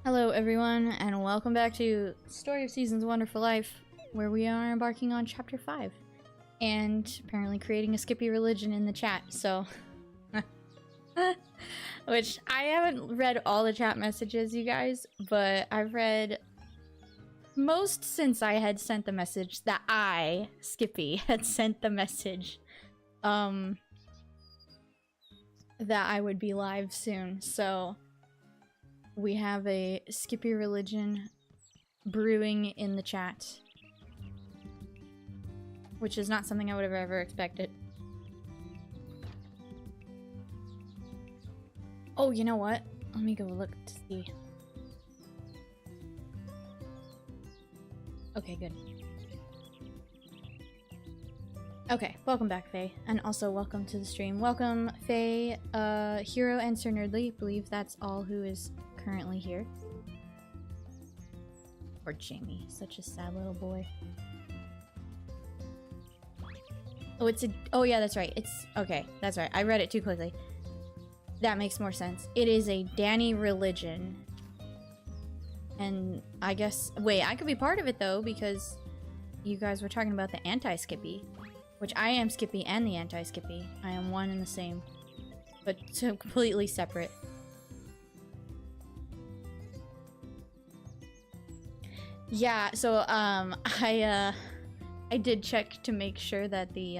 Hello everyone, and welcome back to Story of Season's Wonderful Life, where we are embarking on Chapter 5. And apparently creating a Skippy religion in the chat, so... Which, I haven't read all the chat messages, you guys, but I've read most since I had sent the message that I, Skippy, had sent the message, that I would be live soon, so... We have a Skippy religion brewing in the chat. Which is not something I would have ever expected. Oh, you know what? Let me go look to see. Okay, good. Okay, welcome back, Faye. And also welcome to the stream. Welcome, Faye, Hero, and Sir Nerdly. I believe that's all who is currently here. Or Jamie, such a sad little boy. Oh, it's a- oh yeah, that's right. It's- okay, that's right. I read it too quickly. That makes more sense. It is a Danny religion. And I guess- wait, I could be part of it though, because you guys were talking about the anti-Skippy. Which I am Skippy and the anti-Skippy. I am one and the same. But so completely separate. Yeah, so, I did check to make sure that the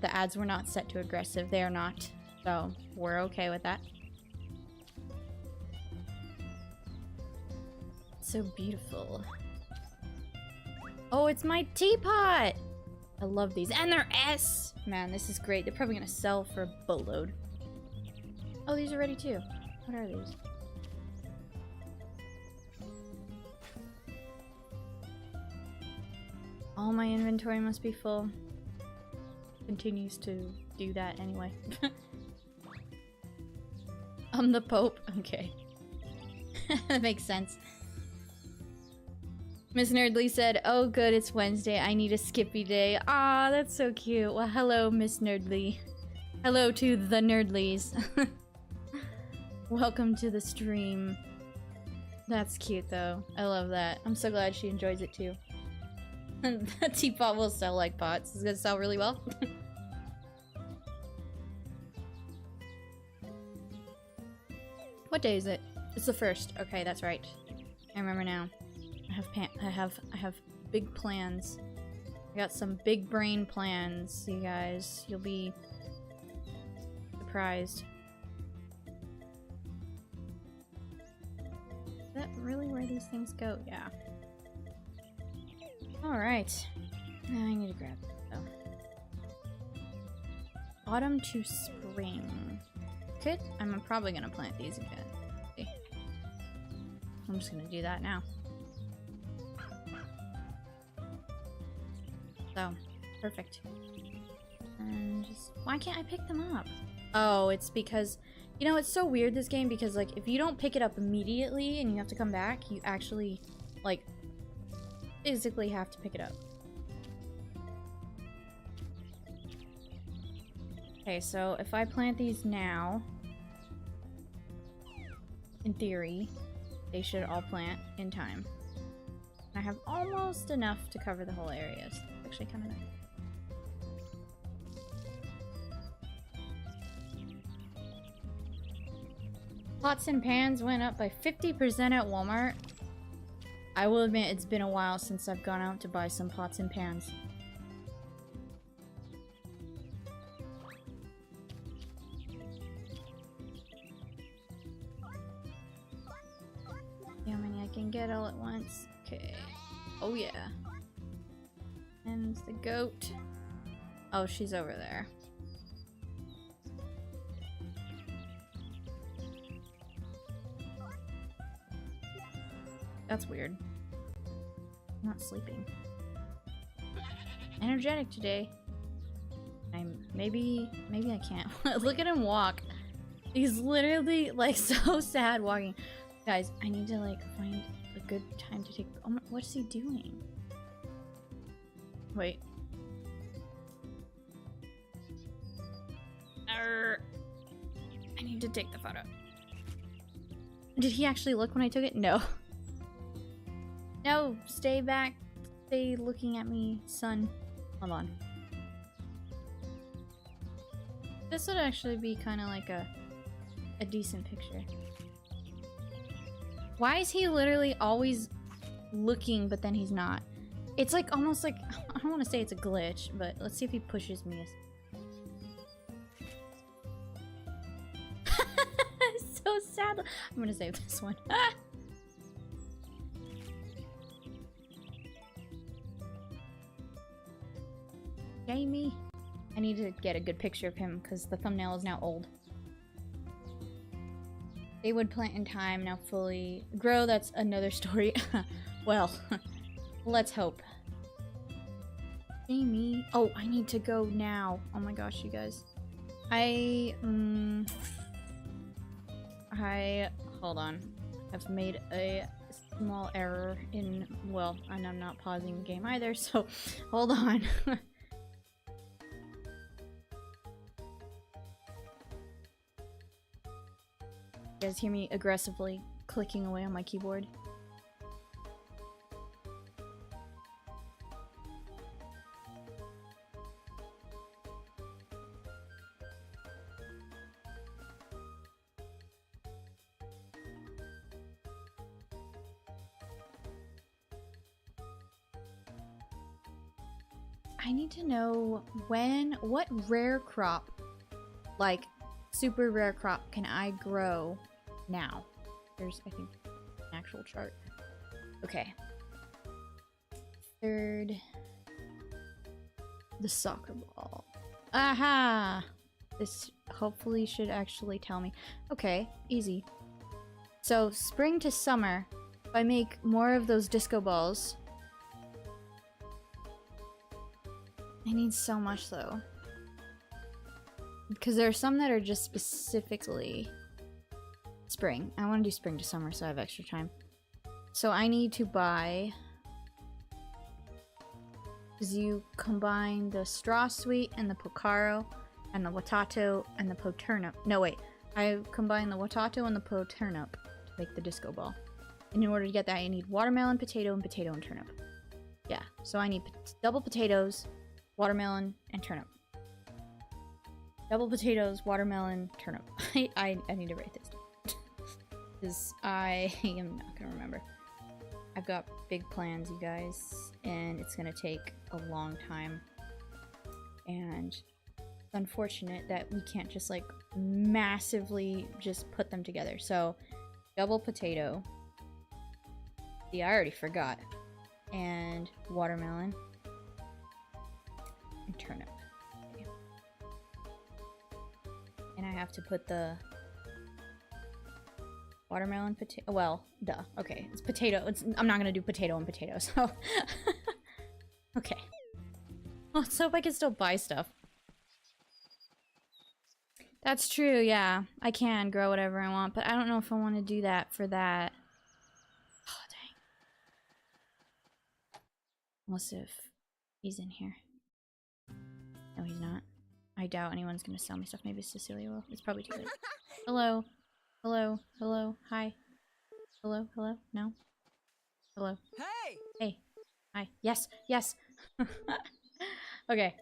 ads were not set to aggressive. They are not. So, we're okay with that. So beautiful. Oh, it's my teapot! I love these. And they're S! Man, this is great. They're probably gonna sell for a boatload. Oh, these are ready too. What are these? All my inventory must be full. Continues to do that anyway. I'm the Pope. Okay. That makes sense. Miss Nerdly said, oh good, it's Wednesday. I need a Skippy day. Ah, that's so cute. Well, hello, Miss Nerdly. Hello to the Nerdlies. Welcome to the stream. That's cute, though. I love that. I'm so glad she enjoys it, too. That teapot will sell like pots. It's gonna sell really well. What day is it? It's the 1st. Okay, that's right. I remember now. I have big plans. I got some big brain plans, you guys. You'll be surprised. Is that really where these things go? Yeah. Alright. Now I need to grab it, though. Autumn to spring. Good. I'm probably gonna plant these again. Okay. I'm just gonna do that now. So, perfect. And just, why can't I pick them up? Oh, it's because, you know, it's so weird this game because, like, if you don't pick it up immediately and you have to come back, you actually, like, physically have to pick it up. Okay, so if I plant these now, in theory, they should all plant in time. I have almost enough to cover the whole area. So actually kind of nice. Pots and pans went up by 50% at Walmart. I will admit it's been a while since I've gone out to buy some pots and pans. See how many I can get all at once. Okay. Oh yeah. And the goat. Oh, she's over there. That's weird. I'm not sleeping. Energetic today. Maybe I can't. Look at him walk. He's literally like so sad walking. Guys, I need to like find a good time to take. Oh my, what's he doing? Wait. I need to take the photo. Did he actually look when I took it? No. No, stay back. Stay looking at me, son. Hold on. This would actually be kind of like a decent picture. Why is he literally always looking, but then he's not? It's like almost like, I don't want to say it's a glitch, but let's see if he pushes me. So sad. I'm gonna save this one. Jamie. I need to get a good picture of him because the thumbnail is now old. They would plant in time, now fully grow. That's another story. Well, let's hope. Jamie. Oh, I need to go now. Oh my gosh, you guys. Hold on. I've made a small error in, well, and I'm not pausing the game either, so hold on. You guys hear me aggressively clicking away on my keyboard? I need to know what rare crop, like super rare crop, can I grow now? There's, I think, an actual chart. Okay. Third. The soccer ball. Aha! This hopefully should actually tell me. Okay, easy. So, spring to summer, if I make more of those disco balls. I need so much though. Because there are some that are just specifically spring. I want to do spring to summer so I have extra time. So I need to buy... Because you combine the straw sweet and the pocaro and the watato and the poturnip. No, wait. I combine the watato and the poturnip to make the disco ball. And in order to get that, I need watermelon, potato, and turnip. Yeah, so I need double potatoes, watermelon, and turnip. Double potatoes, watermelon, turnip. I need to write this down. Because I am not going to remember. I've got big plans, you guys, and it's going to take a long time. And it's unfortunate that we can't just, like, massively just put them together. So, double potato. See, I already forgot. And watermelon. And turnip. Okay. And I have to put the watermelon, potato. Well, duh. Okay, it's potato. I'm not gonna do potato and potato, so. Okay. Let's hope I can still buy stuff. That's true, yeah. I can grow whatever I want, but I don't know if I want to do that for that. Oh, dang. Unless if he's in here. No, he's not. I doubt anyone's gonna sell me stuff. Maybe Cecilia will. It's probably too late. Hello. Hello. Hello. Hi. Hello. Hello. No. Hello. Hey! Hey. Hi. Yes. Yes. Okay.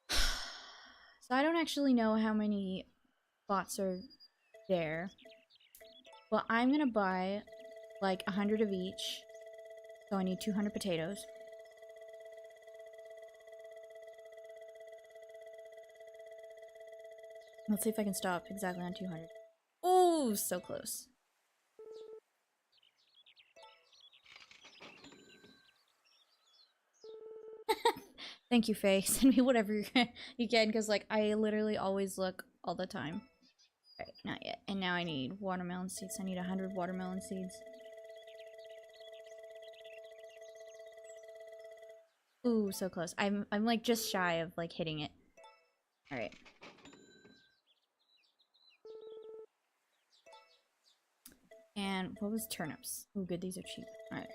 So I don't actually know how many bots are there. But I'm gonna buy like 100 of each. So I need 200 potatoes. Let's see if I can stop exactly on 200. Oh, so close. Thank you, Faye. Send me whatever you can, because like I literally always look all the time. Alright, not yet. And now I need watermelon seeds. I need 100 watermelon seeds. Ooh, so close. I'm like just shy of like hitting it. Alright. And what was turnips? Oh, good, these are cheap. Alright.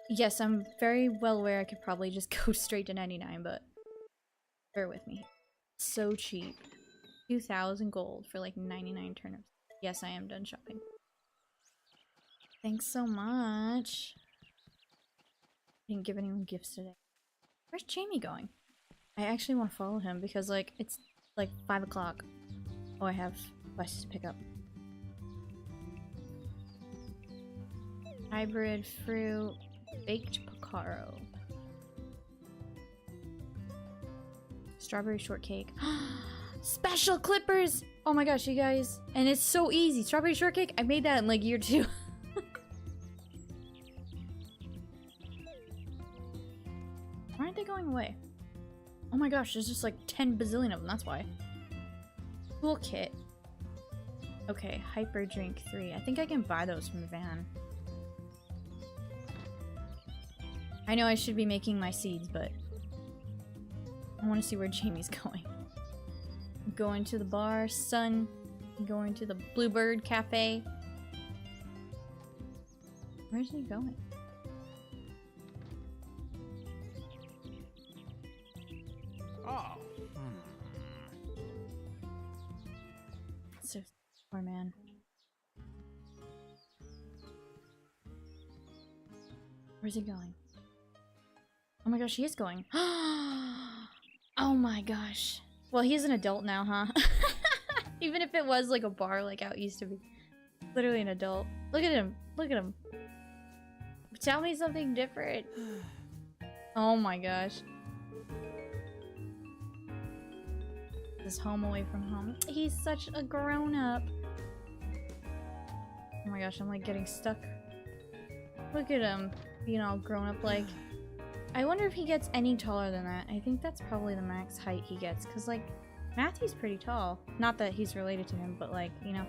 Yes, I'm very well aware I could probably just go straight to 99, but bear with me. So cheap. 2,000 gold for like 99 turnips. Yes, I am done shopping. Thanks so much. Didn't give anyone gifts today. Where's Jamie going? I actually want to follow him because like it's like 5 o'clock. Oh, I have quests to pick up. Hybrid fruit, baked picaro. Strawberry shortcake. Special clippers! Oh my gosh, you guys. And it's so easy. Strawberry shortcake, I made that in like year 2. Why aren't they going away? Oh my gosh, there's just like 10 bazillion of them, that's why. Toolkit. Okay, hyper drink 3. I think I can buy those from the van. I know I should be making my seeds, but I want to see where Jamie's going. Going to the bar, sun. Going to the Bluebird Cafe. Where's he going? Oh. So poor man. Where's he going? Oh my gosh, he is going. Oh my gosh. Well, he's an adult now, huh? Even if it was like a bar like how it used to be. Literally an adult. Look at him. Look at him. Tell me something different. Oh my gosh. This home away from home. He's such a grown-up. Oh my gosh, I'm like getting stuck. Look at him being all grown up like. I wonder if he gets any taller than that. I think that's probably the max height he gets, because, like, Matthew's pretty tall. Not that he's related to him, but, like, you know.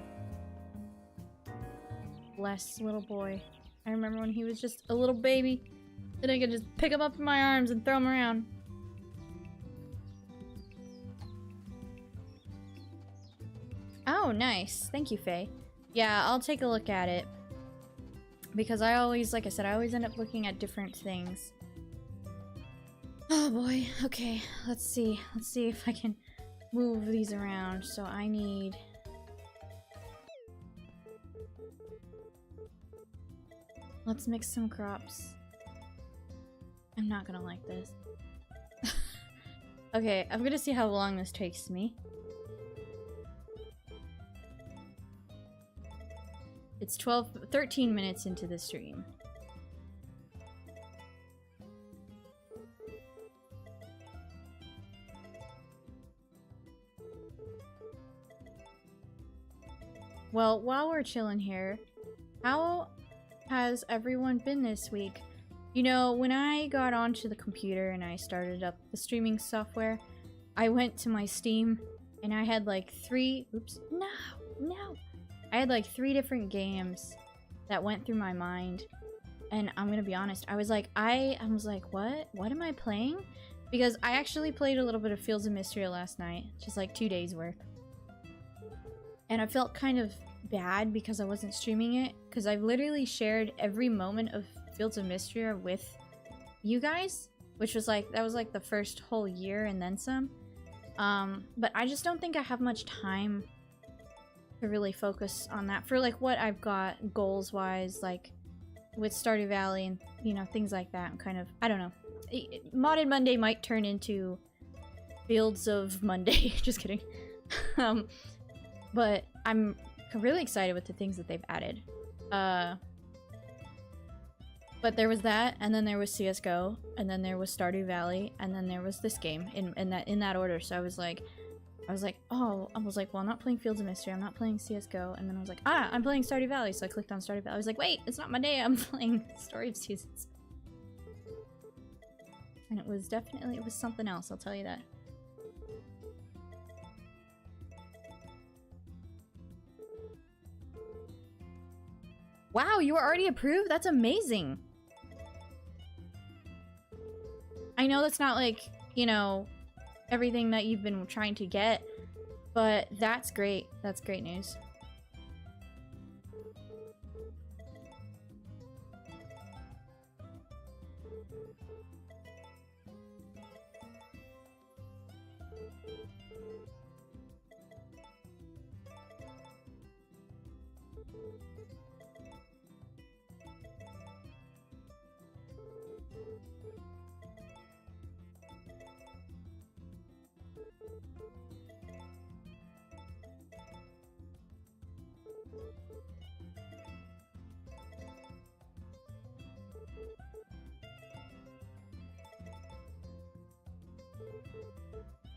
Bless little boy. I remember when he was just a little baby, and I could just pick him up in my arms and throw him around. Oh, nice. Thank you, Faye. Yeah, I'll take a look at it. Because I always, like I said, I always end up looking at different things. Oh boy, okay, let's see if I can move these around. So I need... Let's mix some crops. I'm not gonna like this. Okay, I'm gonna see how long this takes me. It's 13 minutes into the stream. Well, while we're chilling here, how has everyone been this week? You know, when I got onto the computer and I started up the streaming software, I went to my Steam and I had like 3... Oops. No! I had like 3 different games that went through my mind. And I'm gonna be honest, I was like, what am I playing? Because I actually played a little bit of Fields of Mystery last night, just like 2 days worth. And I felt kind of bad because I wasn't streaming it, because I've literally shared every moment of Fields of Mystery with you guys, which was like, that was like the first whole year and then some. But I just don't think I have much time to really focus on that for like what I've got goals wise, like with Stardew Valley and, you know, things like that. I'm kind of, I don't know. Modded Monday might turn into Fields of Monday. Just kidding. But I'm really excited with the things that they've added. But there was that, and then there was CSGO, and then there was Stardew Valley, and then there was this game in that order. So I was like, well, I'm not playing Fields of Mystery, I'm not playing CSGO, and then I was like, I'm playing Stardew Valley, so I clicked on Stardew Valley. I was like, wait, it's not my day, I'm playing Story of Seasons. And it was something else, I'll tell you that. Wow, you were already approved? That's amazing! I know that's not like, you know, everything that you've been trying to get, but that's great. That's great news.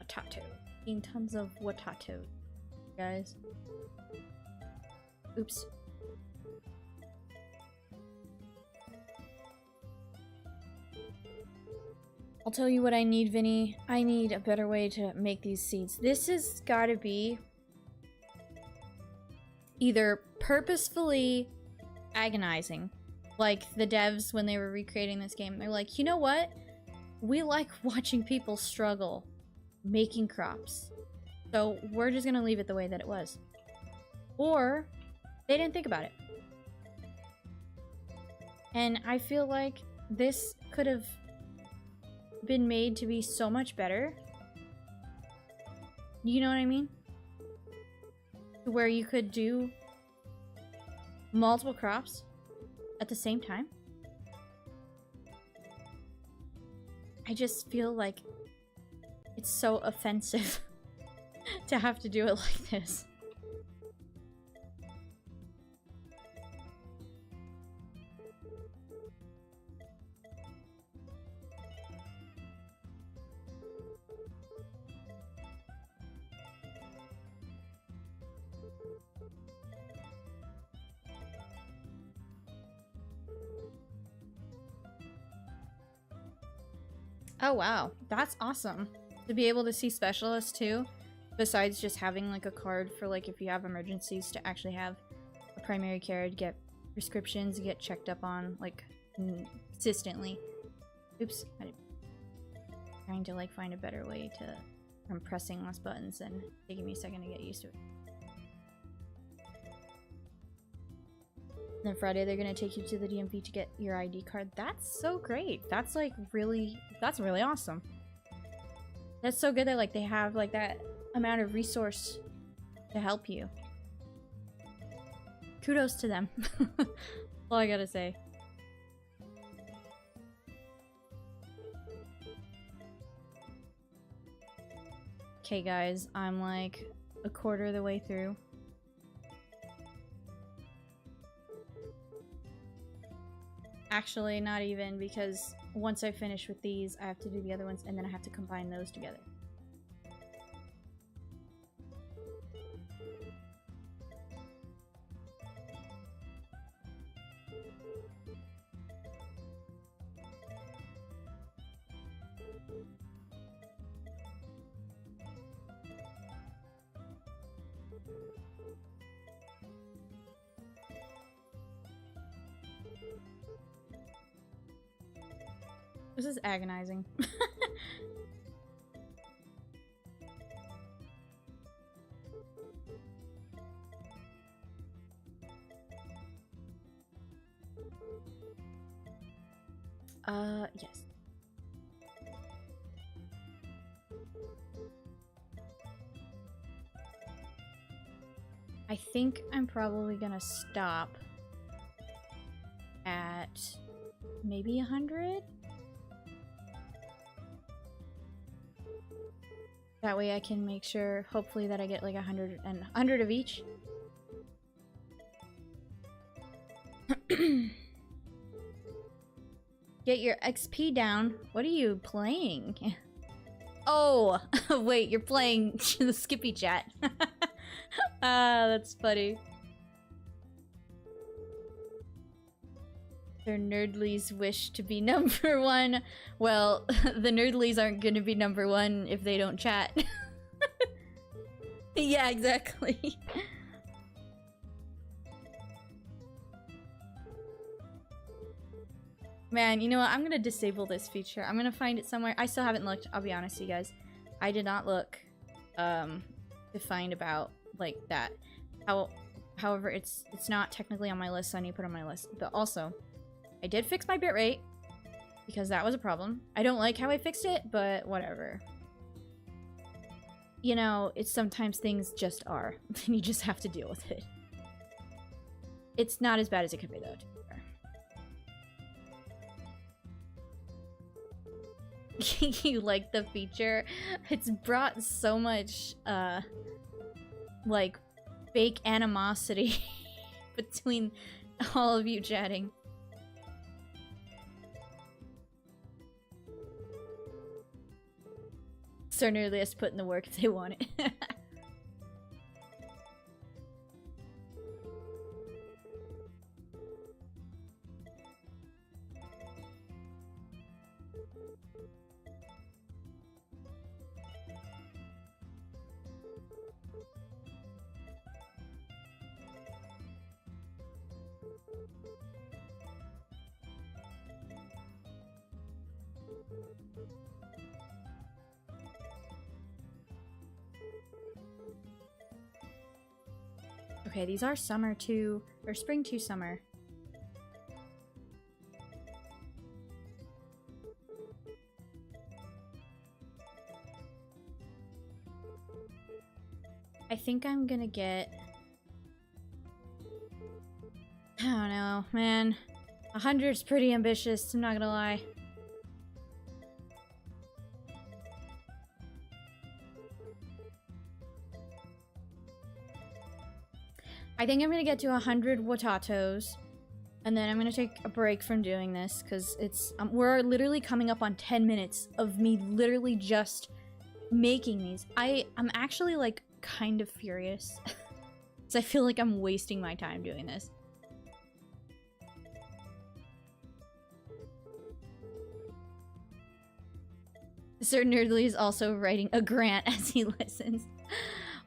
Watato. Eating tons of watato, guys. Oops. I'll tell you what I need, Vinny. I need a better way to make these seeds. This has gotta be either purposefully agonizing, like the devs when they were recreating this game. They're like, you know what? We like watching people struggle making crops, so we're just gonna leave it the way that it was. Or they didn't think about it. And I feel like this could have been made to be so much better. You know what I mean? Where you could do multiple crops at the same time. I just feel like it's so offensive to have to do it like this. Oh wow, that's awesome. To be able to see specialists too, besides just having like a card for like if you have emergencies, to actually have a primary care to get prescriptions, get checked up on like consistently. Oops, I'm trying to like find a better way to, I'm pressing less buttons and taking me a second to get used to it. Then Friday they're gonna take you to the DMV to get your ID card. That's so great. That's like really, that's really awesome. That's so good that like they have like that amount of resource to help you. Kudos to them. That's all I gotta say. Okay guys, I'm like a quarter of the way through. Actually, not even, because once I finish with these, I have to do the other ones, and then I have to combine those together. This is agonizing. Yes. I think I'm probably gonna stop at maybe 100? That way I can make sure, hopefully, that I get like 100 and 100 of each. Get your XP down. What are you playing? Oh, wait, you're playing the Skippy chat. Ah, that's funny. Their nerdlies wish to be number one. Well, the nerdlies aren't gonna be number one if they don't chat. Yeah, exactly. Man, you know what? I'm gonna disable this feature. I'm gonna find it somewhere. I still haven't looked, I'll be honest, you guys. I did not look to find about like that. However, it's not technically on my list, so I need to put it on my list. But also, I did fix my bitrate because that was a problem. I don't like how I fixed it, but whatever. You know, it's sometimes things just are, and you just have to deal with it. It's not as bad as it could be, though, to be fair. You like the feature? It's brought so much, like, fake animosity between all of you chatting. Certainly has to put in the work if they want it. Okay, these are summer to, or spring to summer. I think I'm gonna get... I don't know, man. 100's pretty ambitious, I'm not gonna lie. I think I'm gonna get to 100 Watatos, and then I'm gonna take a break from doing this, because it's, we're literally coming up on 10 minutes of me literally just making these. I'm actually, like, kind of furious, because I feel like I'm wasting my time doing this. Sir Nerdly is also writing a grant as he listens.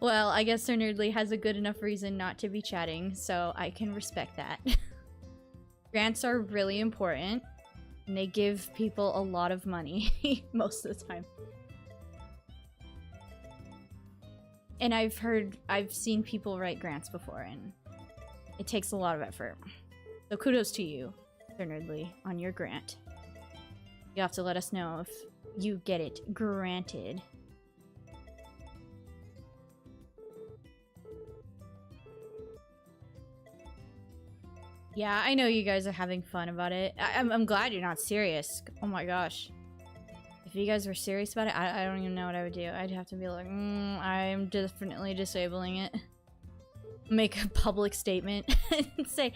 Well, I guess Sir Nerdly has a good enough reason not to be chatting, so I can respect that. Grants are really important, and they give people a lot of money most of the time. And I've seen people write grants before, and it takes a lot of effort. So kudos to you, Sir Nerdly, on your grant. You have to let us know if you get it granted. Yeah, I know you guys are having fun about it. I'm glad you're not serious. Oh my gosh. If you guys were serious about it, I don't even know what I would do. I'd have to be like, I'm definitely disabling it. Make a public statement and say,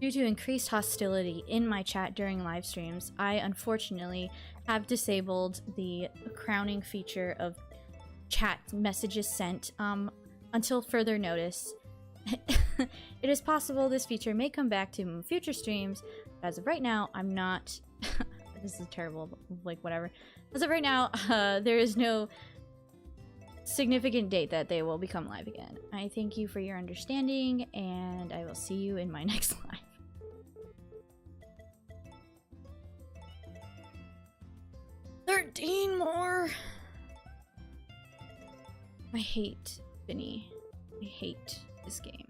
due to increased hostility in my chat during live streams, I unfortunately have disabled the crowning feature of chat messages sent until further notice. It is possible this feature may come back to future streams, but as of right now, I'm not... This is terrible, but, like, whatever. As of right now, there is no significant date that they will become live again. I thank you for your understanding, and I will see you in my next live. $13 more! I hate Vinny. I hate this game.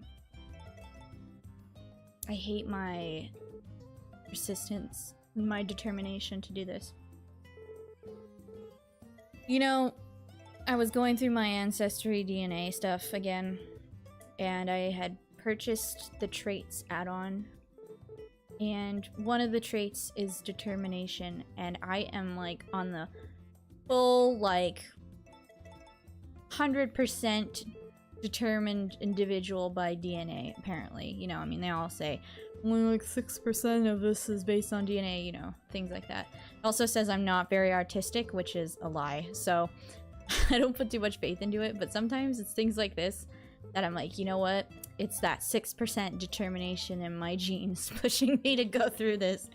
I hate my persistence and my determination to do this. You know, I was going through my Ancestry DNA stuff again, and I had purchased the traits add-on, and one of the traits is determination, and I am, like, on the full, like, 100% determined individual by DNA, apparently. You know, I mean, they all say, only like 6% of this is based on DNA, you know, things like that. It also says I'm not very artistic, which is a lie, so I don't put too much faith into it, but sometimes it's things like this that I'm like, you know what? It's that 6% determination in my genes pushing me to go through this.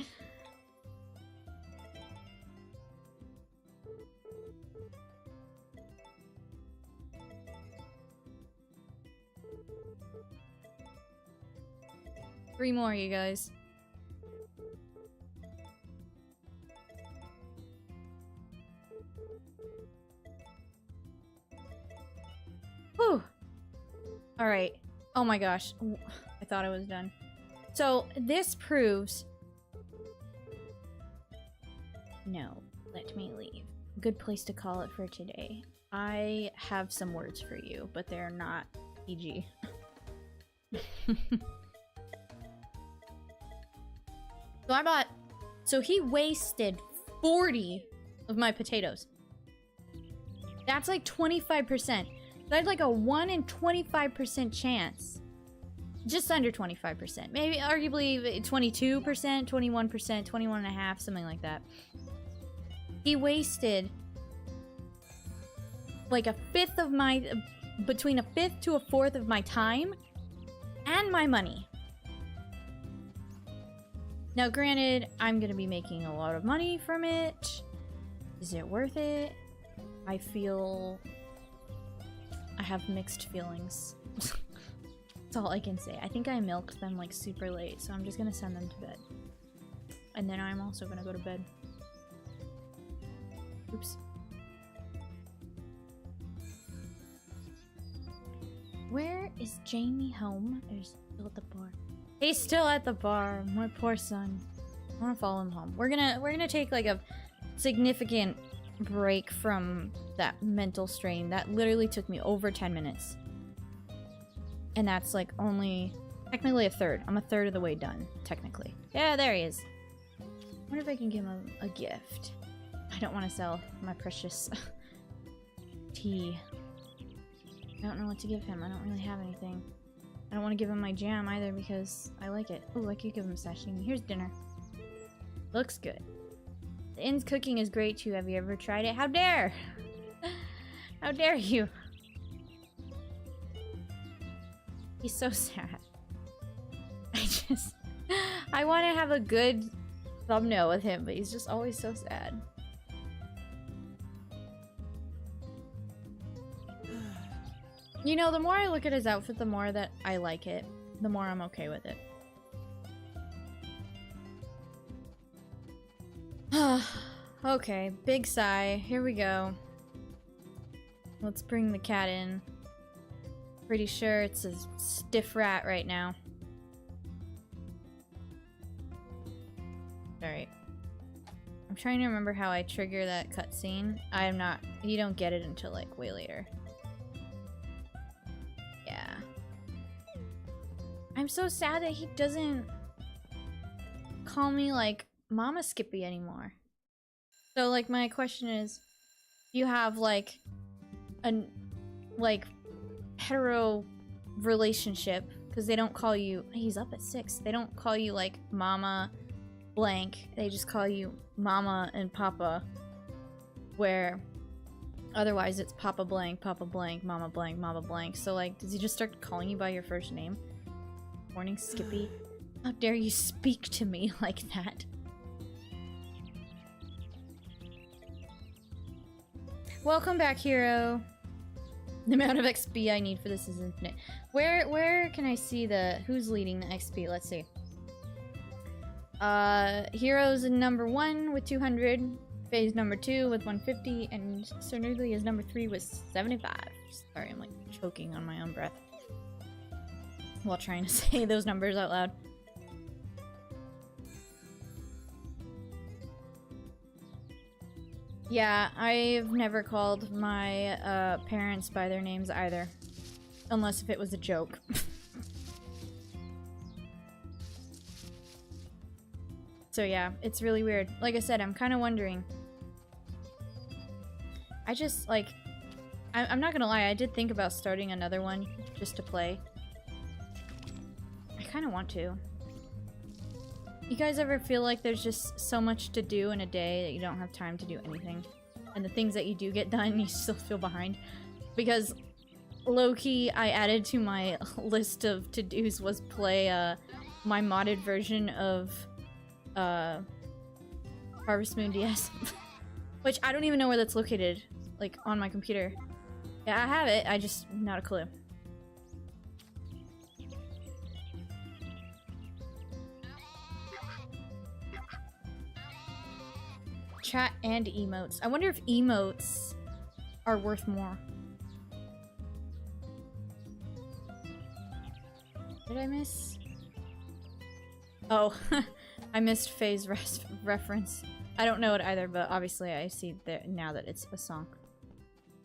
Three more, you guys. Whew. Alright. Oh my gosh. I thought I was done. So, this proves... No. Let me leave. Good place to call it for today. I have some words for you, but they're not PG. So I bought... So he wasted 40 of my potatoes. That's like 25%. So I had like a 1 in 25% chance. Just under 25%. Maybe arguably 22%, 21%, 21.5%, something like that. He wasted like a fifth of my... between a fifth to a fourth of my time and my money. Now, granted, I'm gonna be making a lot of money from it. Is it worth it? I feel... I have mixed feelings. That's all I can say. I think I milked them like super late, so I'm just gonna send them to bed. And then I'm also gonna go to bed. Oops. Where is Jamie home? Or is he still at the bar? He's still at the bar. My poor son. I want to follow him home. We're gonna take like a significant break from that mental strain. That literally took me over 10 minutes. And that's like only technically a third. I'm a third of the way done, technically. Yeah, there he is. I wonder if I can give him a gift. I don't want to sell my precious tea. I don't know what to give him. I don't really have anything. I don't want to give him my jam either because I like it. Oh, I could give him sashimi. Here's dinner. Looks good. The inn's cooking is great too. Have you ever tried it? How dare! How dare you! He's so sad. I want to have a good thumbnail with him, but he's just always so sad. You know, the more I look at his outfit, the more that I like it. The more I'm okay with it. Okay, big sigh. Here we go. Let's bring the cat in. Pretty sure it's a stiff rat right now. Alright. I'm trying to remember how I trigger that cutscene. I am not... You don't get it until, like, way later. Yeah. I'm so sad that he doesn't call me, like, Mama Skippy anymore. So, like, my question is, do you have, like, an, like, hetero relationship? Because they don't call you, he's up at 6. They don't call you, like, Mama blank. They just call you Mama and Papa. Where otherwise it's Papa blank, Mama blank, Mama blank. So, like, does he just start calling you by your first name? Morning, Skippy. How dare you speak to me like that? Welcome back, hero. The amount of XP I need for this is infinite. Where can I see the... Who's leading the XP? Let's see. Hero's number 1 with 200. Faye's number 2 with 150. And Sir Nerdly is number 3 with 75. Sorry, I'm like choking on my own breath while trying to say those numbers out loud. Yeah, I've never called my parents by their names either. Unless if it was a joke. So yeah, it's really weird. Like I said, I'm kind of wondering. I just, like... I'm not gonna lie, I did think about starting another one just to play. I kind of want to. You guys ever feel like there's just so much to do in a day that you don't have time to do anything? And the things that you do get done, you still feel behind? Because low-key, I added to my list of to-dos was play my modded version of Harvest Moon DS. Which I don't even know where that's located, like, on my computer. Yeah, I have it, I just not a clue. Chat and emotes. I wonder if emotes are worth more. Did I miss? Oh, I missed Faye's reference. I don't know it either, but obviously I see there now that it's a song.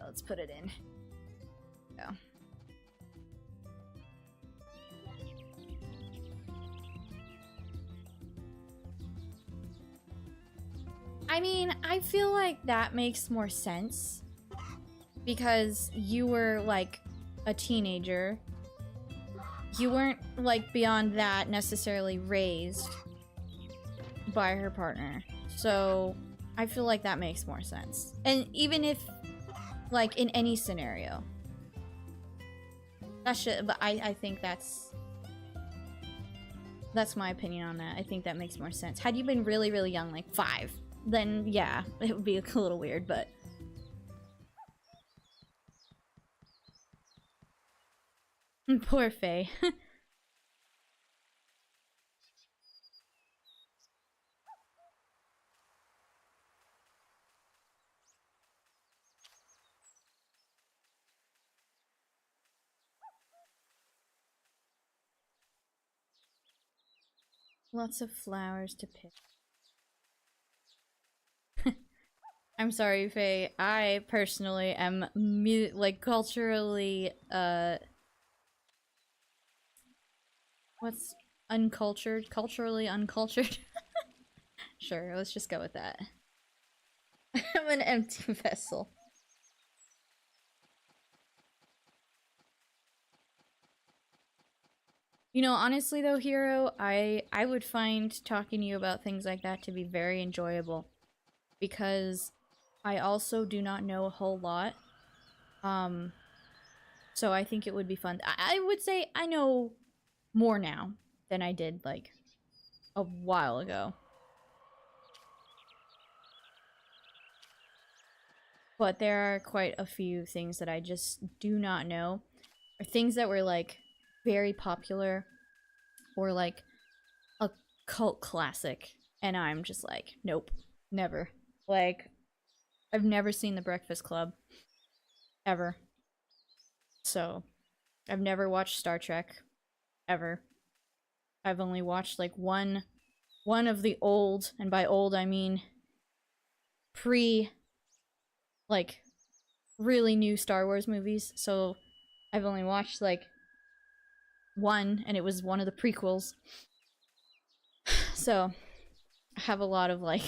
Let's put it in. Go. I mean, I feel like that makes more sense because you were like a teenager. You weren't like beyond that necessarily raised by her partner. So I feel like that makes more sense. And even if like in any scenario. That should, but I think that's my opinion on that. I think that makes more sense. Had you been really, really young, like 5, then yeah, it would be a little weird, but... Poor Faye. Lots of flowers to pick. I'm sorry, Faye. I personally am like culturally what's uncultured? Culturally uncultured? Sure, let's just go with that. I'm an empty vessel. You know, honestly though, Hero, I would find talking to you about things like that to be very enjoyable. Because I also do not know a whole lot. So I think it would be fun. I would say I know more now than I did, like, a while ago. But there are quite a few things that I just do not know. Or things that were, like, very popular. Or, like, a cult classic. And I'm just like, nope. Never. Like, I've never seen The Breakfast Club. Ever. So, I've never watched Star Trek. Ever. I've only watched, like, one of the old, and by old I mean like, really new Star Wars movies. So, I've only watched, like, one, and it was one of the prequels. So, I have a lot of, like,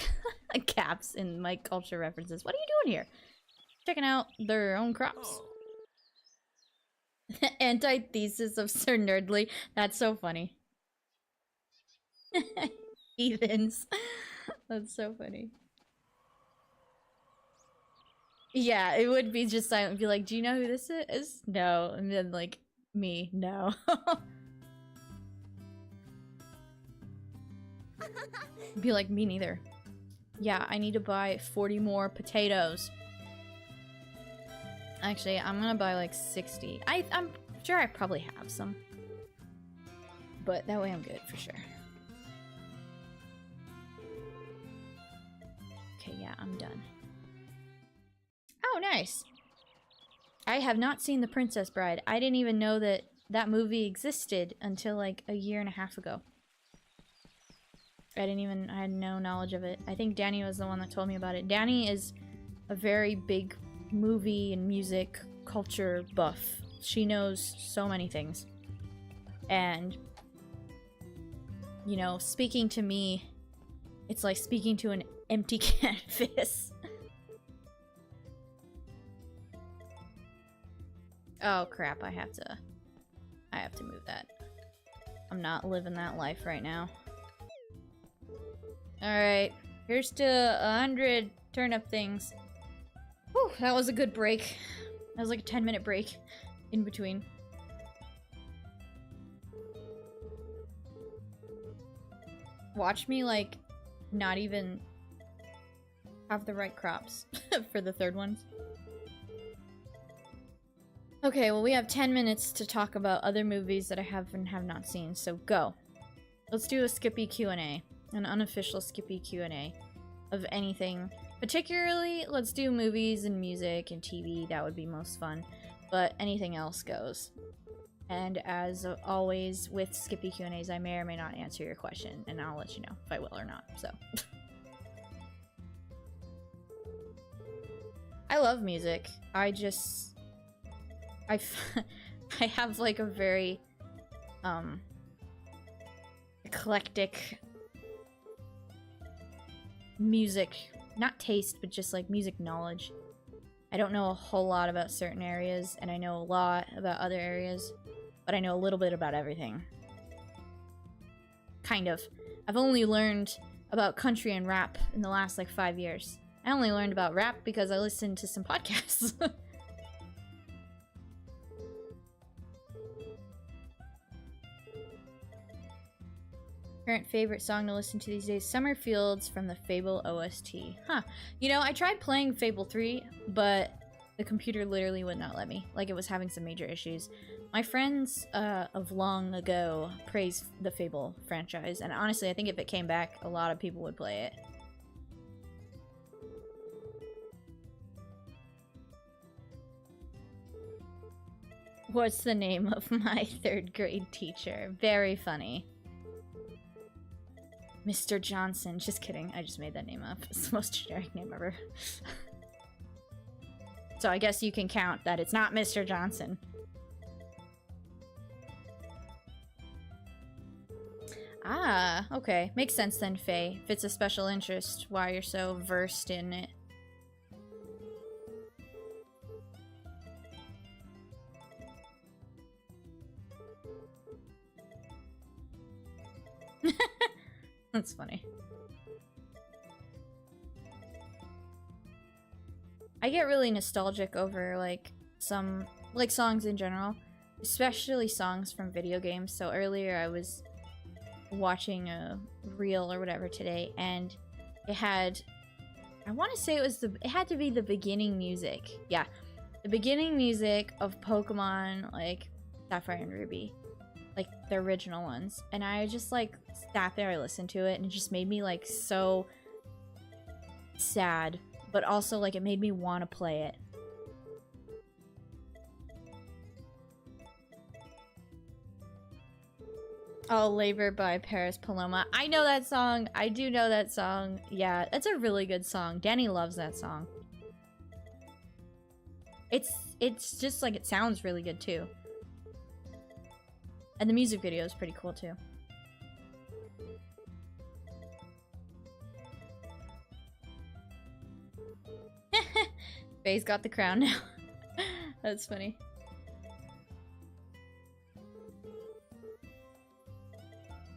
gaps in my culture references. What are you doing here? Checking out their own crops. Antithesis of Sir Nerdly. That's so funny. Heathens. That's so funny. Yeah, it would be just silent. Be like, do you know who this is? No. And then, like, me. No. Be like, me neither. Yeah, I need to buy 40 more potatoes. Actually, I'm gonna buy like 60. I'm sure I probably have some. But that way I'm good for sure. Okay, yeah, I'm done. Oh, nice. I have not seen The Princess Bride. I didn't even know that that movie existed until like a year and a half ago. I had no knowledge of it. I think Danny was the one that told me about it. Danny is a very big movie and music culture buff. She knows so many things. And, you know, speaking to me, it's like speaking to an empty canvas. Oh crap, I have to move that. I'm not living that life right now. Alright, here's to 100 turnip things. Whew, that was a good break. That was like a 10-minute break in between. Watch me, like, not even have the right crops for the third ones. Okay, well, we have 10 minutes to talk about other movies that I have and have not seen, so go. Let's do a Skippy Q&A. An unofficial Skippy Q&A of anything. Particularly, let's do movies and music and TV. That would be most fun. But anything else goes. And as always with Skippy Q&As, I may or may not answer your question, and I'll let you know if I will or not, so. I love music. I have like a very, eclectic music not taste, but just like music knowledge. I don't know a whole lot about certain areas, and I know a lot about other areas, but I know a little bit about everything. Kind of. I've only learned about country and rap in the last like 5 years. I only learned about rap because I listened to some podcasts. Current favorite song to listen to these days, Summer Fields from the Fable OST. Huh. You know, I tried playing Fable 3, but the computer literally would not let me. Like, it was having some major issues. My friends of long ago praised the Fable franchise, and honestly, I think if it came back, a lot of people would play it. What's the name of my 3rd grade teacher? Very funny. Mr. Johnson. Just kidding. I just made that name up. It's the most generic name ever. So I guess you can count that it's not Mr. Johnson. Ah, okay. Makes sense then, Faye. If it's a special interest, why you're so versed in it. That's funny. I get really nostalgic over like some like songs in general, especially songs from video games. So earlier I was watching a reel or whatever today, and it had, I want to say it had to be the beginning music. Yeah, the beginning music of Pokemon like Sapphire and Ruby. Like, the original ones. And I just, like, sat there, I listened to it, and it just made me, like, so sad. But also, like, it made me want to play it. Oh, Labor by Paris Paloma. I know that song. I do know that song. Yeah, that's a really good song. Danny loves that song. It's just, like, it sounds really good, too. And the music video is pretty cool, too. Faye's got the crown now. That's funny.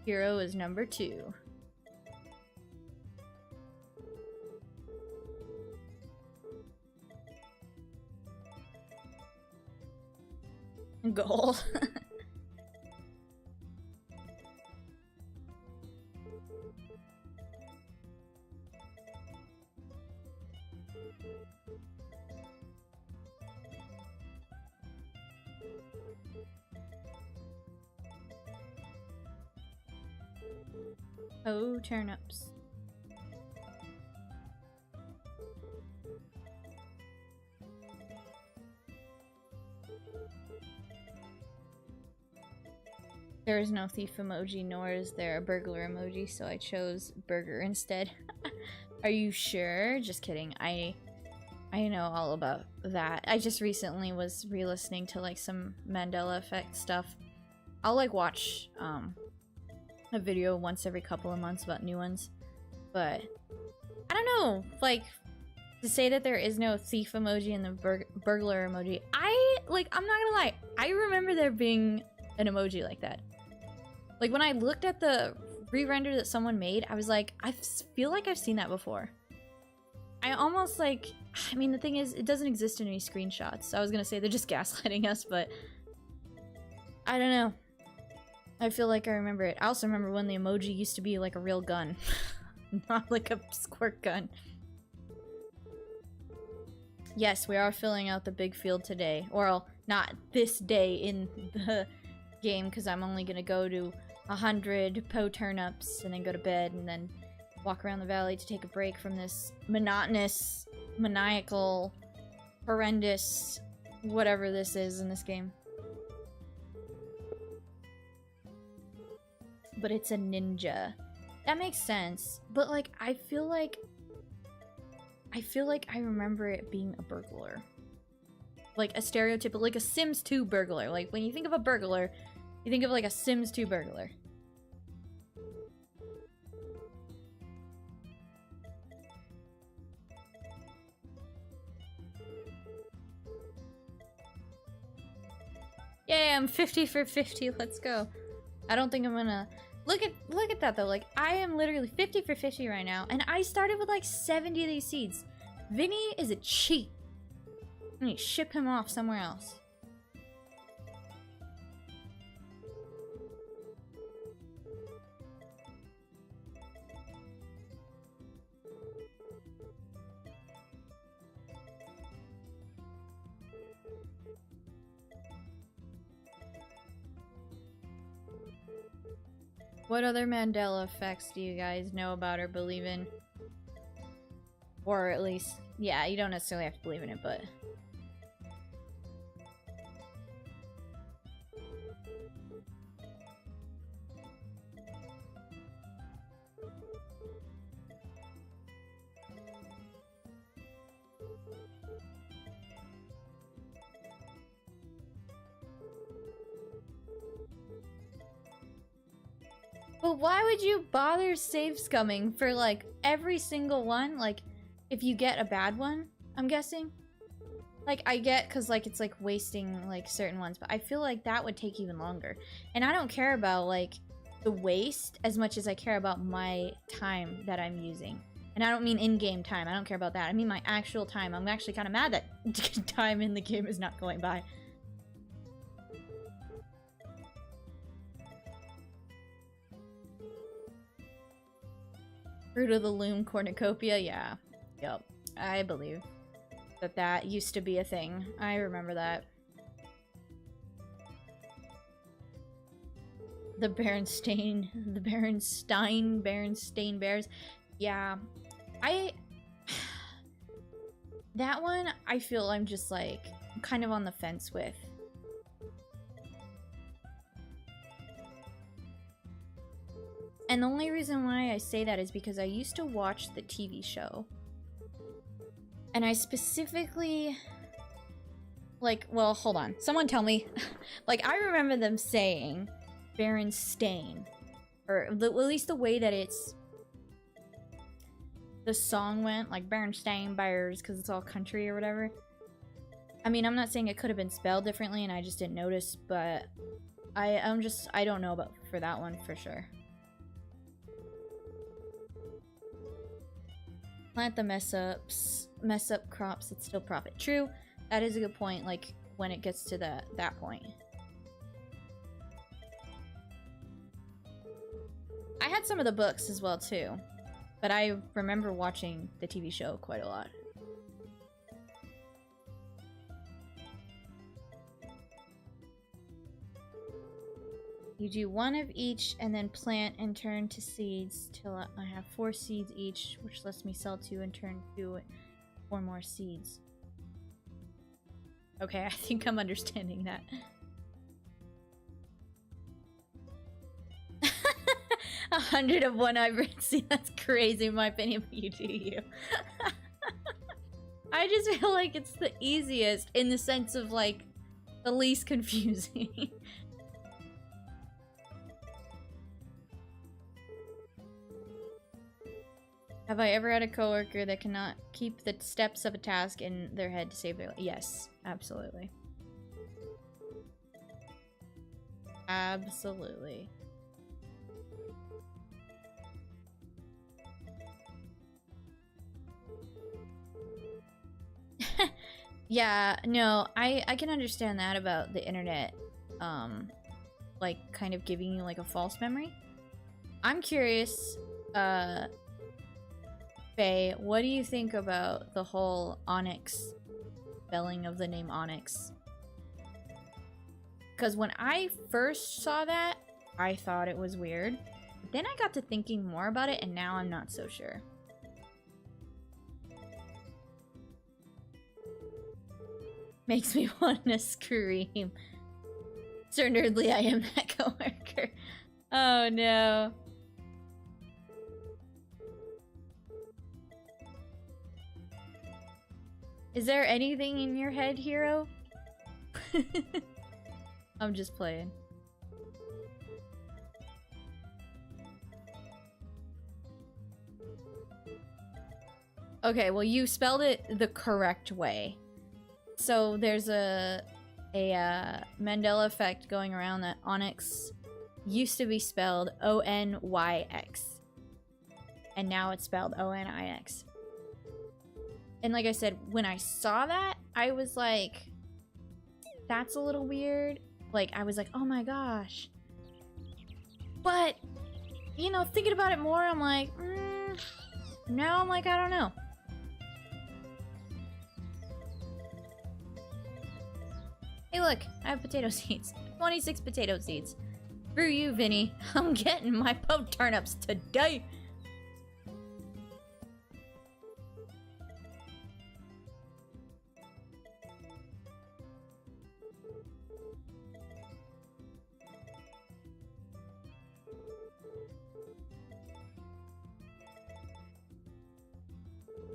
Hero is number 2. Goal. Oh, turnips. There is no thief emoji, nor is there a burglar emoji, so I chose burger instead. Are you sure? Just kidding. I know all about that. I just recently was re-listening to like some Mandela Effect stuff. I'll like watch a video once every couple of months about new ones, but I don't know, like, to say that there is no thief emoji and the burglar emoji, I'm not gonna lie, I remember there being an emoji like that. Like, when I looked at the re-render that someone made, I was like, I feel like I've seen that before. I almost like, I mean, the thing is, it doesn't exist in any screenshots, so I was gonna say they're just gaslighting us, but I don't know. I feel like I remember it. I also remember when the emoji used to be like a real gun. Not like a squirt gun. Yes, we are filling out the big field today. Well, not this day in the game, because I'm only gonna go to 100 turnips and then go to bed and then walk around the valley to take a break from this monotonous, maniacal, horrendous, whatever this is in this game. But it's a ninja. That makes sense. But like, I feel like I remember it being a burglar. Like a stereotypical, like a Sims 2 burglar. Like when you think of a burglar, you think of like a Sims 2 burglar. Yay, I'm 50 for 50. Let's go. I don't think I'm gonna... Look at that, though. Like, I am literally 50 for 50 right now, and I started with, like, 70 of these seeds. Vinny is a cheat. I need to ship him off somewhere else. What other Mandela effects do you guys know about or believe in? Or at least, yeah, you don't necessarily have to believe in it, but... But why would you bother save scumming for, like, every single one? Like, if you get a bad one, I'm guessing? Like, I get, because, like, it's, like, wasting, like, certain ones, but I feel like that would take even longer. And I don't care about, like, the waste as much as I care about my time that I'm using. And I don't mean in-game time. I don't care about that. I mean my actual time. I'm actually kind of mad that time in the game is not going by. Fruit of the Loom cornucopia, yeah. Yep. I believe that used to be a thing. I remember that. The Berenstain Bears. Yeah. That one, I feel I'm just like, kind of on the fence with. And the only reason why I say that is because I used to watch the TV show. And I specifically... Like, well, hold on. Someone tell me. Like, I remember them saying Berenstain. Or at least the way that it's... The song went, like, Berenstain Bears, because it's all country or whatever. I mean, I'm not saying it could have been spelled differently and I just didn't notice, but... I don't know about for that one for sure. Plant the mess up crops that still profit. True, that is a good point, like, when it gets to that point. I had some of the books as well, too. But I remember watching the TV show quite a lot. You do one of each and then plant and turn to seeds till I have 4 seeds each, which lets me sell 2 and turn to 4 more seeds. Okay, I think I'm understanding that. 100 of one hybrid. See, that's crazy in my opinion, but you do you. I just feel like it's the easiest in the sense of, like, the least confusing. Have I ever had a coworker that cannot keep the steps of a task in their head to save their life? Yes, absolutely. Absolutely. Yeah, no, I can understand that about the internet, like, kind of giving you, like, a false memory. I'm curious, Faye, what do you think about the whole Onyx spelling of the name Onyx? Because when I first saw that, I thought it was weird. But then I got to thinking more about it, and now I'm not so sure. Makes me want to scream. Sir Nerdly, I am that coworker. Oh no. Is there anything in your head, Hero? I'm just playing. Okay, well, you spelled it the correct way. So there's a a Mandela effect going around that onyx used to be spelled O-N-Y-X. And now it's spelled O-N-I-X. And like I said, when I saw that, I was like, that's a little weird. Like, I was like, oh my gosh. But, you know, thinking about it more, I'm like, now I'm like, I don't know. Hey look, I have potato seeds. 26 potato seeds. Screw you, Vinny. I'm getting my poached turnips today.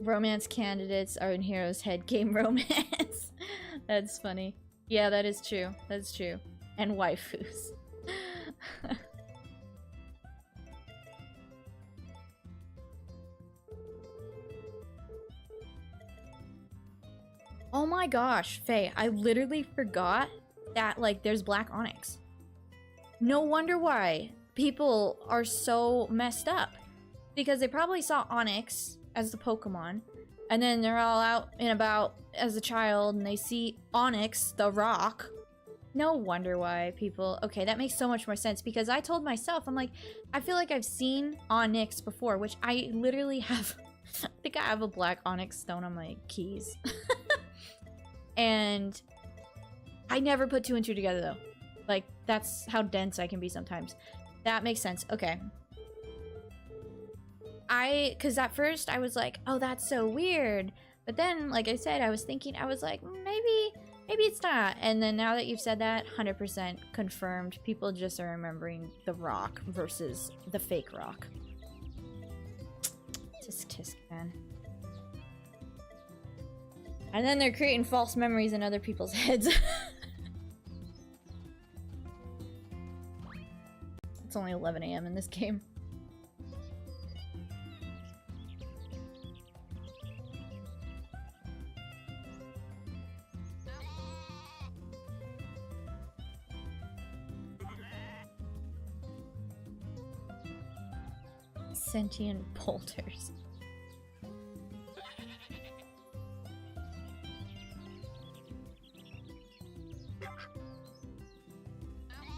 Romance candidates are in Hero's Head game romance. That's funny. Yeah, that is true. That's true. And waifus. Oh my gosh, Faye, I literally forgot that, like, there's black onyx. No wonder why people are so messed up. Because they probably saw onyx as the Pokemon, and then they're all out and about as a child, and they see Onyx, the rock. No wonder why people... Okay, that makes so much more sense, because I told myself, I'm like, I feel like I've seen Onyx before, which I literally have... I think I have a black Onyx stone on my keys. And I never put two and two together, though. Like, that's how dense I can be sometimes. That makes sense. Okay. Because at first I was like, oh, that's so weird. But then, like I said, I was thinking, I was like, maybe it's not. And then now that you've said that, 100% confirmed. People just are remembering the rock versus the fake rock. Tisk tisk, man. And then they're creating false memories in other people's heads. It's only 11 AM in this game. Sentient boulders.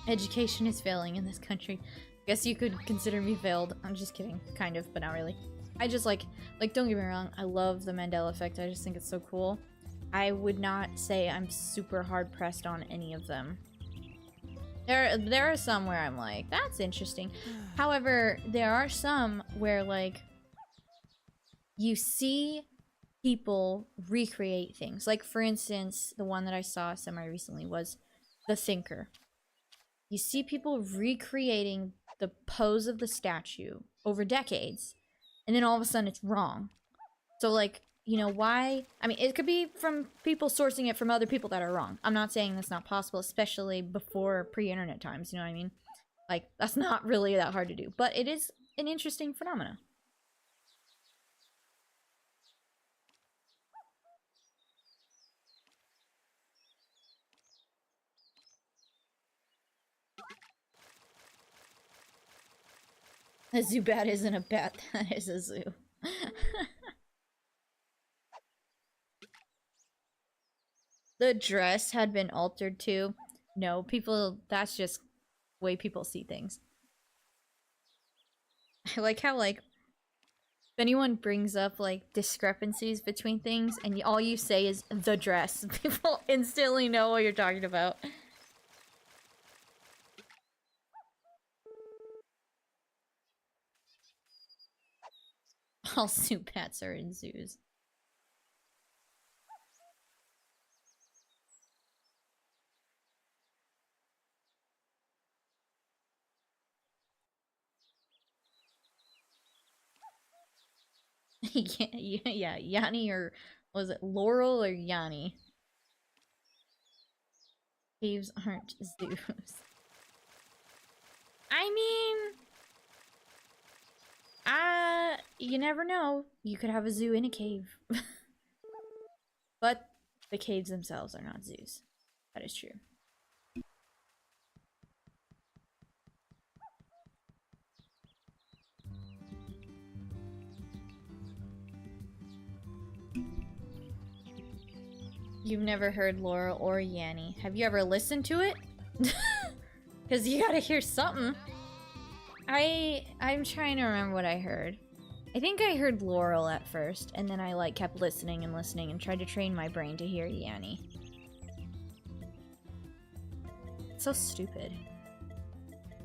Education is failing in this country. Guess you could consider me failed. I'm just kidding. Kind of, but not really. I just like don't get me wrong, I love the Mandela effect. I just think it's so cool. I would not say I'm super hard pressed on any of them. There are some where I'm like, that's interesting. However, there are some where, like, you see people recreate things. Like, for instance, the one that I saw semi-recently was The Thinker. You see people recreating the pose of the statue over decades, and then all of a sudden it's wrong. So, like, you know, why? I mean, it could be from people sourcing it from other people that are wrong. I'm not saying that's not possible, especially before pre-internet times, you know what I mean? Like, that's not really that hard to do. But it is an interesting phenomena. A zoo bat isn't a bat, that is a zoo. The dress had been altered too. No, people, that's just the way people see things. I like how, like, if anyone brings up, like, discrepancies between things and all you say is the dress, people instantly know what you're talking about. All zoo bats are in zoos. Yeah, Yanni, or was it Laurel or Yanni? Caves aren't zoos. I mean, you never know. You could have a zoo in a cave. But the caves themselves are not zoos. That is true. You've never heard Laurel or Yanny. Have you ever listened to it? Because you gotta hear something. I'm trying to remember what I heard. I think I heard Laurel at first, and then I like kept listening and listening and tried to train my brain to hear Yanny. It's so stupid.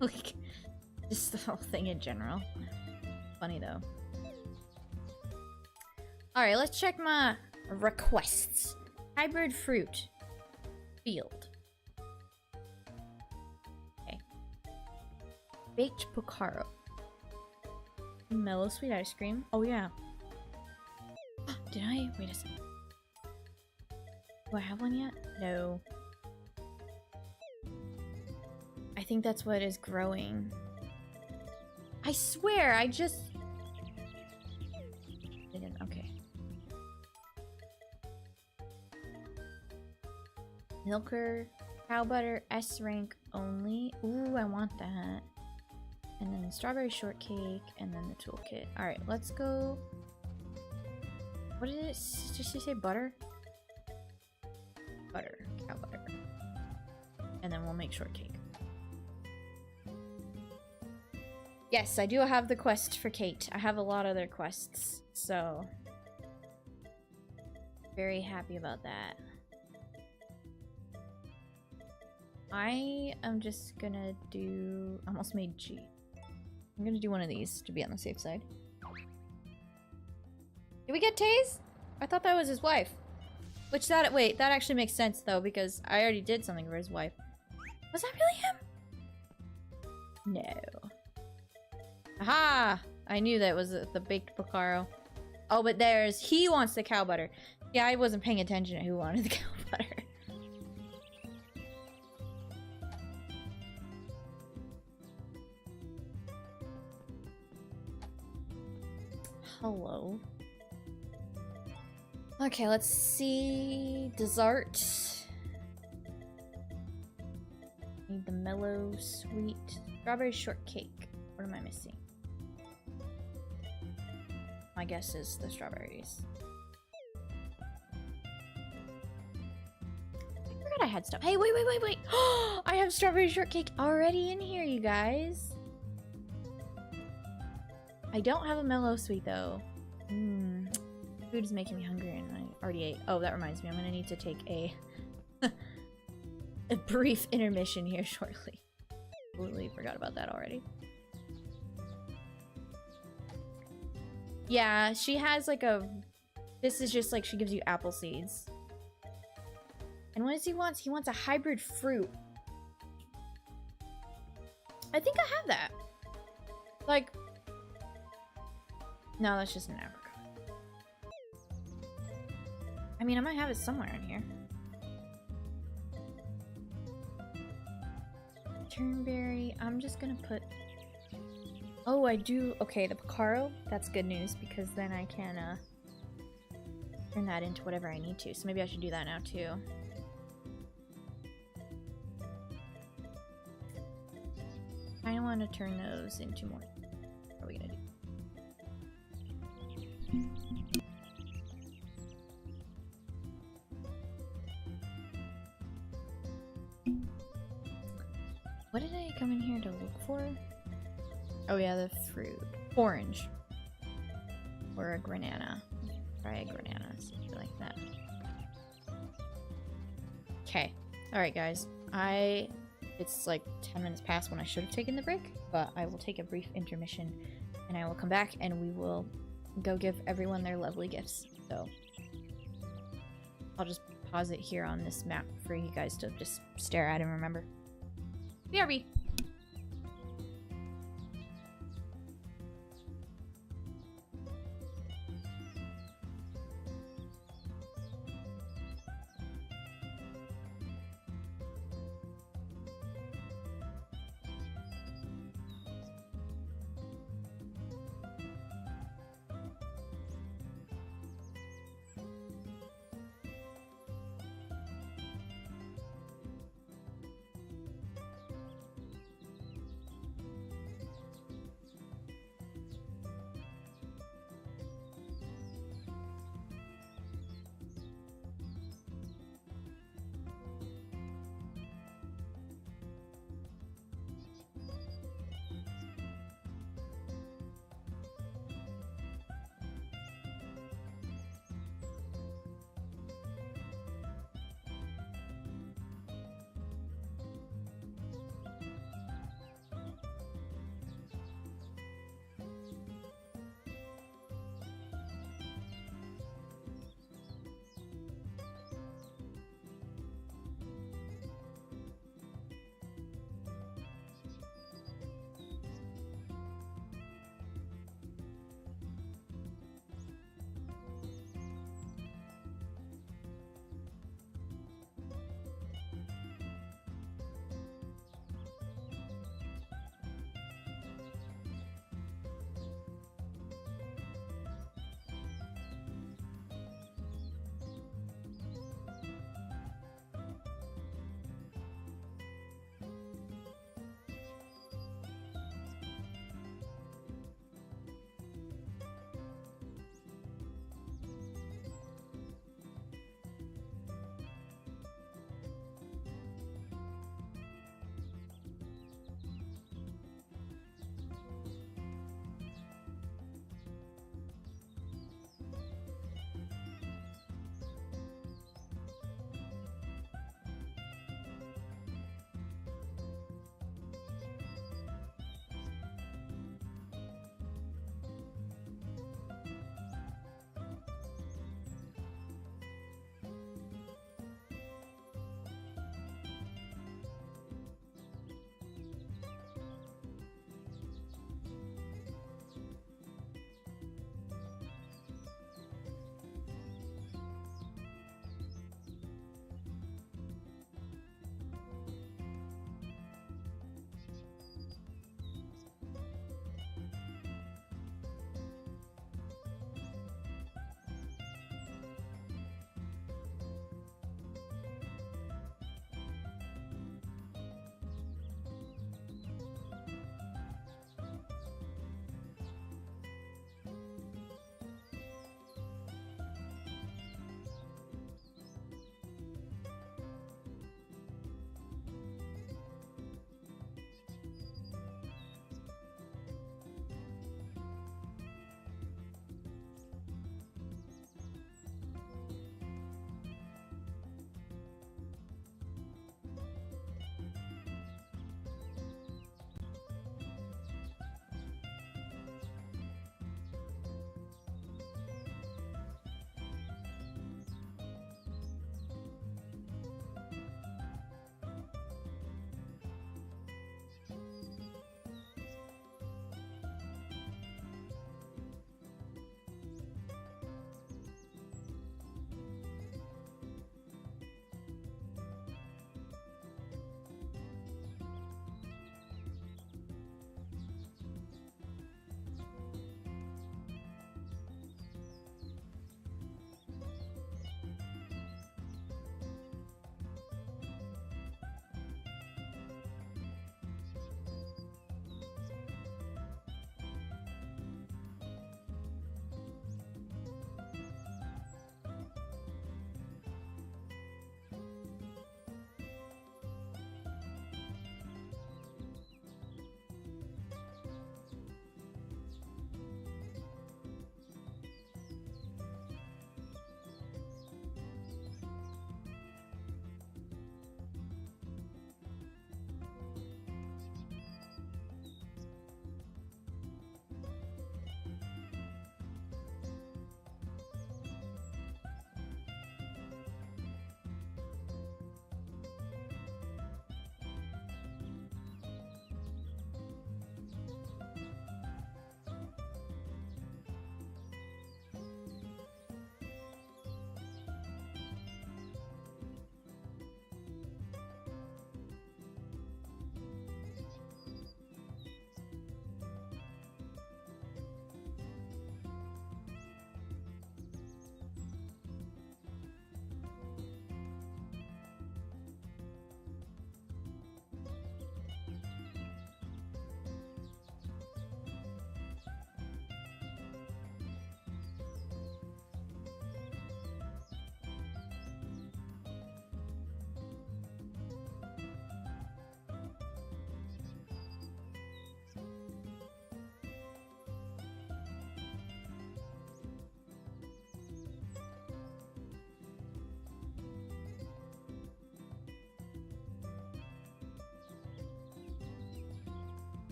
Like, just the whole thing in general. Funny though. Alright, let's check my requests. Hybrid fruit. Field. Okay. Baked Pocaro. Mellow sweet ice cream. Oh yeah. Did I? Wait a second. Do I have one yet? No. I think that's what is growing. I swear, I just... didn't. Okay. Milker, cow butter, S rank only. Ooh, I want that. And then strawberry shortcake, and then the toolkit. Alright, let's go. What did she say? Butter? Butter. Cow butter. And then we'll make shortcake. Yes, I do have the quest for Kate. I have a lot of other quests, so... very happy about that. I am just gonna do... almost made G. I'm gonna do one of these to be on the safe side. Did we get Taze? I thought that was his wife. Which that- wait, that actually makes sense though, because I already did something for his wife. Was that really him? No. Aha! I knew that was the baked Pocaro. Oh, but he wants the cow butter. Yeah, I wasn't paying attention to who wanted the cow butter. Hello. Okay, let's see. Dessert. Need the mellow, sweet strawberry shortcake. What am I missing? My guess is the strawberries. I forgot I had stuff. Hey, wait. I have strawberry shortcake already in here, you guys. I don't have a mellow sweet though. Food is making me hungry and I already ate. Oh, that reminds me. I'm gonna need to take a a brief intermission here shortly. Totally forgot about that already. Yeah, she has like a... this is just like she gives you apple seeds. And what does he want? He wants a hybrid fruit. I think I have that. Like... no, that's just an apricot. I mean, I might have it somewhere in here. Turnberry. I'm just gonna put... oh, I do... okay, the Pocaro. That's good news, because then I can, turn that into whatever I need to. So maybe I should do that now, too. I want to turn those into more... what are we gonna do? What did I come in here to look for? Oh yeah, the fruit. Orange. Or a granana. Try a granana, something like that. Okay. Alright guys. It's like 10 minutes past when I should have taken the break, but I will take a brief intermission and I will come back and we will go give everyone their lovely gifts. So I'll just pause it here on this map for you guys to just stare at and remember. BRB!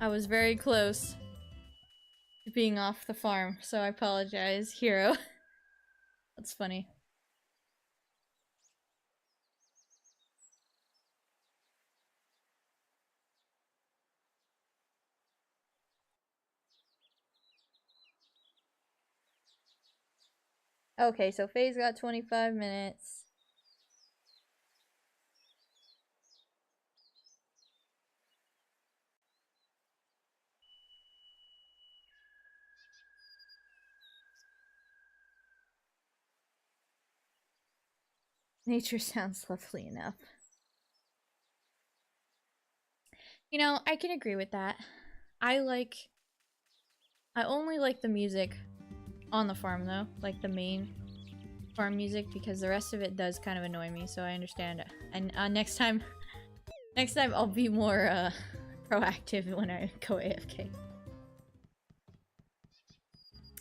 I was very close to being off the farm, so I apologize, hero. That's funny. Okay, so Faye's got 25 minutes. Nature sounds lovely enough. You know, I can agree with that. I only like the music on the farm though, like the main farm music, because the rest of it does kind of annoy me, so I understand. And next time I'll be more proactive when I go AFK.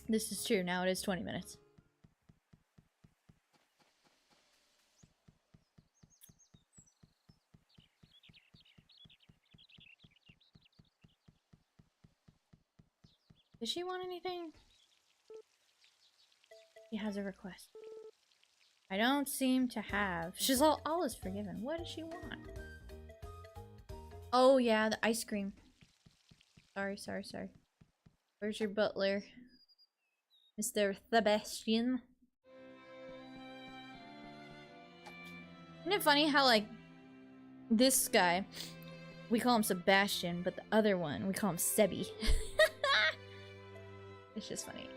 This is true, now it is 20 minutes. Does she want anything? She has a request. I don't seem to have. She's all is forgiven. What does she want? Oh yeah, the ice cream. Sorry. Where's your butler? Mr. Sebastian. Isn't it funny how, like, this guy, we call him Sebastian, but the other one, we call him Sebi. It's just funny.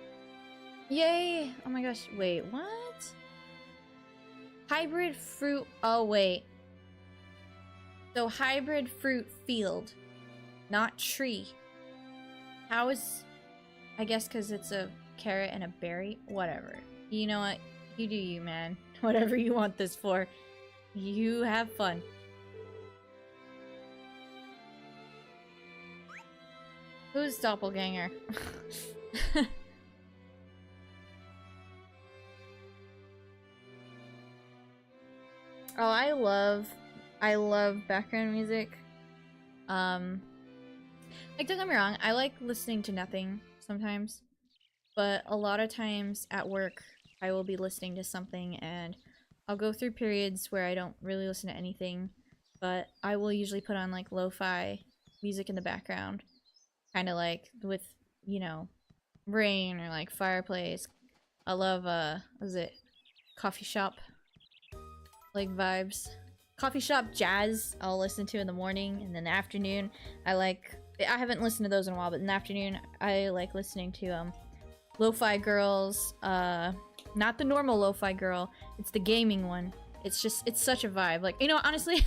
Yay! Oh my gosh, wait, what? Hybrid fruit, oh wait. So hybrid fruit field, not tree. How is, I guess because it's a carrot and a berry? Whatever. You know what? You do you, man. Whatever you want this for. You have fun. Who's doppelganger? Oh, I love background music. Like, don't get me wrong, I like listening to nothing sometimes, but a lot of times at work, I will be listening to something, and I'll go through periods where I don't really listen to anything, but I will usually put on, like, lo-fi music in the background, kind of like with, you know, rain or, like, fireplace. I love, what is it? Coffee shop, like, vibes. Coffee shop jazz I'll listen to in the morning, and then the afternoon I haven't listened to those in a while, but in the afternoon I like listening to lo-fi girls, not the normal lo-fi girl, it's the gaming one. It's such a vibe. Like, you know, honestly,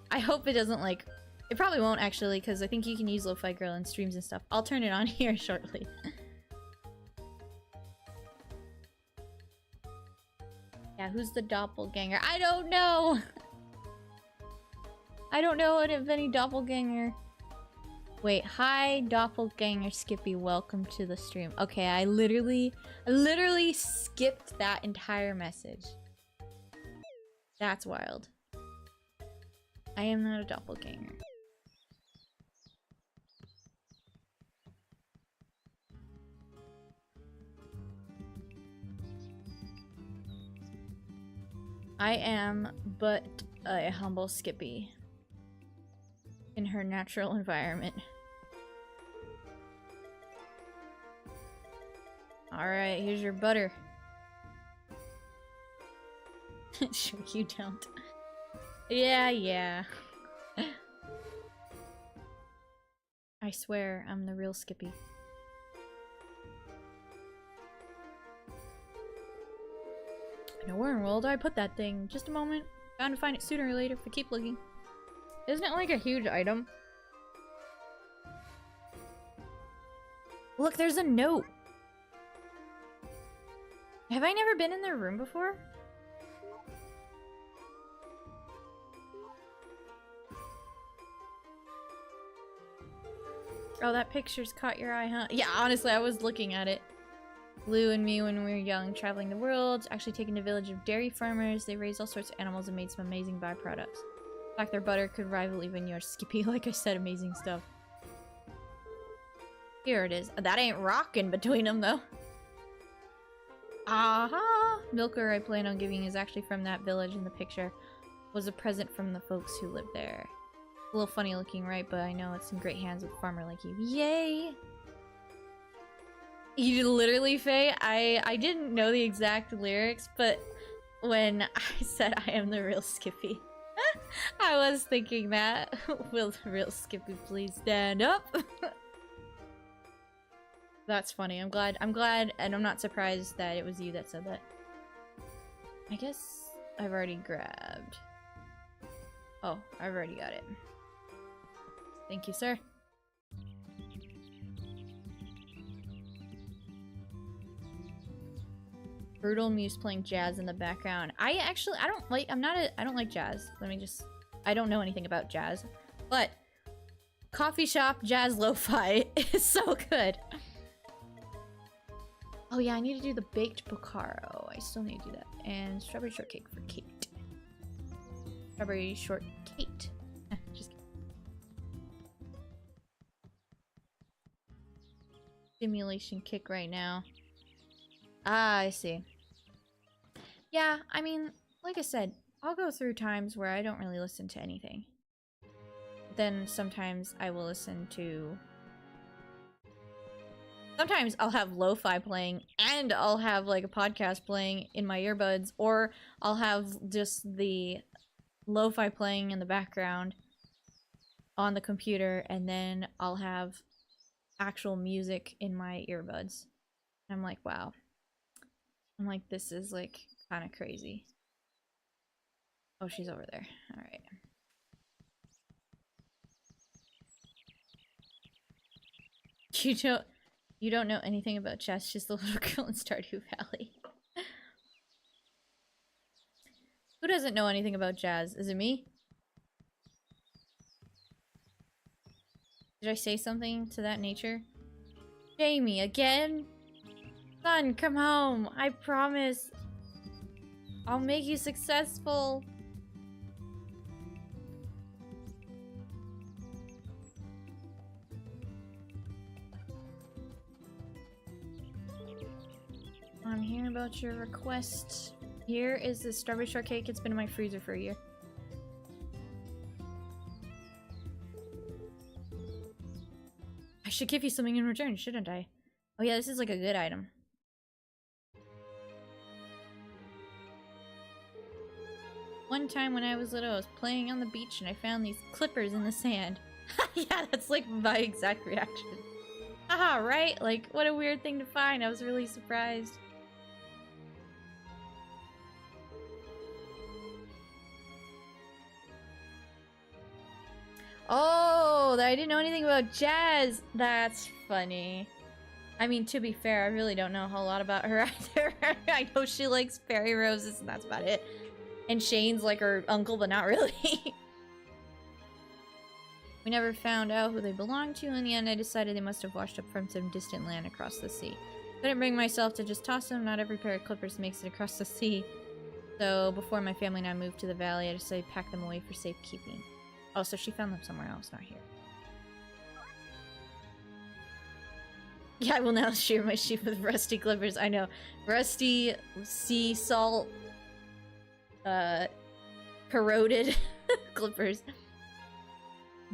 I hope it doesn't, like, it probably won't actually, because I think you can use lo-fi girl in streams and stuff. I'll turn it on here shortly. Yeah, who's the doppelganger? I don't know! I don't know of any doppelganger. Wait, hi doppelganger Skippy, welcome to the stream. Okay, I literally skipped that entire message. That's wild. I am not a doppelganger. I am but a humble Skippy in her natural environment. Alright, here's your butter. Sure you don't. Yeah. I swear, I'm the real Skippy. Now where in the world did I put that thing? Just a moment. Bound to find it sooner or later if I keep looking. Isn't it like a huge item? Look, there's a note! Have I never been in their room before? Oh, that picture's caught your eye, huh? Yeah, honestly, I was looking at it. Lou and me when we were young, traveling the world, actually taken a village of dairy farmers. They raised all sorts of animals and made some amazing byproducts. In fact, their butter could rival even yours, Skippy. Like I said, amazing stuff. Here it is. That ain't rocking between them, though. Aha! Milker I plan on giving is actually from that village in the picture. Was a present from the folks who live there. A little funny looking, right? But I know it's in great hands with a farmer like you. Yay! You literally, Faye, I didn't know the exact lyrics, but when I said I am the real Skippy, I was thinking that. Will the real Skippy please stand up? That's funny. I'm glad, and I'm not surprised that it was you that said that. I guess I've already grabbed. Oh, I've already got it. Thank you, sir. Brutal Muse playing jazz in the background. I don't like jazz. I don't know anything about jazz. But coffee shop jazz lo-fi is so good. Oh yeah, I need to do the baked Bocaro. I still need to do that. And strawberry shortcake for Kate. Strawberry shortcake. Just kidding. Simulation kick right now. Ah, I see. Yeah, I mean, like I said, I'll go through times where I don't really listen to anything. Then sometimes I will listen to... Sometimes I'll have lo-fi playing and I'll have like a podcast playing in my earbuds, or I'll have just the lo-fi playing in the background on the computer, and then I'll have actual music in my earbuds. I'm like, wow. I'm like, this is like kind of crazy. Oh, she's over there. All right. You don't know anything about chess. She's the little girl in Stardew Valley. Who doesn't know anything about jazz? Is it me? Did I say something to that nature? Jamie, again? Son, come home. I promise. I'll make you successful. I'm hearing about your request. Here is the strawberry shortcake. It's been in my freezer for a year. I should give you something in return, shouldn't I? Oh yeah, this is like a good item. One time when I was little, I was playing on the beach and I found these clippers in the sand. Yeah, that's like my exact reaction. Haha, right? Like, what a weird thing to find. I was really surprised. Oh, I didn't know anything about jazz. That's funny. I mean, to be fair, I really don't know a whole lot about her either. I know she likes fairy roses and that's about it. And Shane's like her uncle, but not really. We never found out who they belonged to. In the end, I decided they must have washed up from some distant land across the sea. Couldn't bring myself to just toss them. Not every pair of clippers makes it across the sea. So before my family and I moved to the valley, I decided to pack them away for safekeeping. Oh, so she found them somewhere else, not here. Yeah, I will now shear my sheep with rusty clippers. I know. Rusty, sea salt, corroded clippers.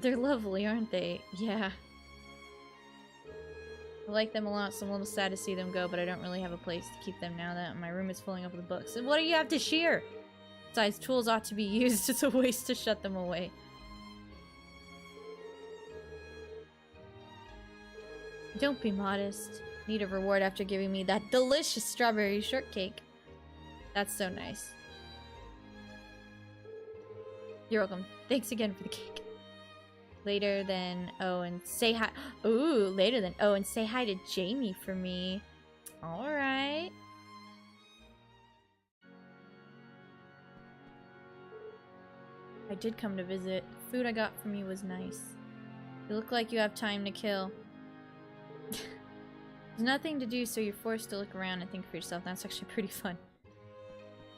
They're lovely, aren't they? Yeah. I like them a lot, so I'm a little sad to see them go, but I don't really have a place to keep them now that my room is filling up with books. And what do you have to shear? Besides, tools ought to be used. It's a waste to shut them away. Don't be modest. Need a reward after giving me that delicious strawberry shortcake. That's so nice. You're welcome. Thanks again for the cake. Later then, oh, and say hi. Ooh, later then. Oh, and say hi to Jamie for me. Alright. I did come to visit. The food I got from you was nice. You look like you have time to kill. There's nothing to do, so you're forced to look around and think for yourself. That's actually pretty fun.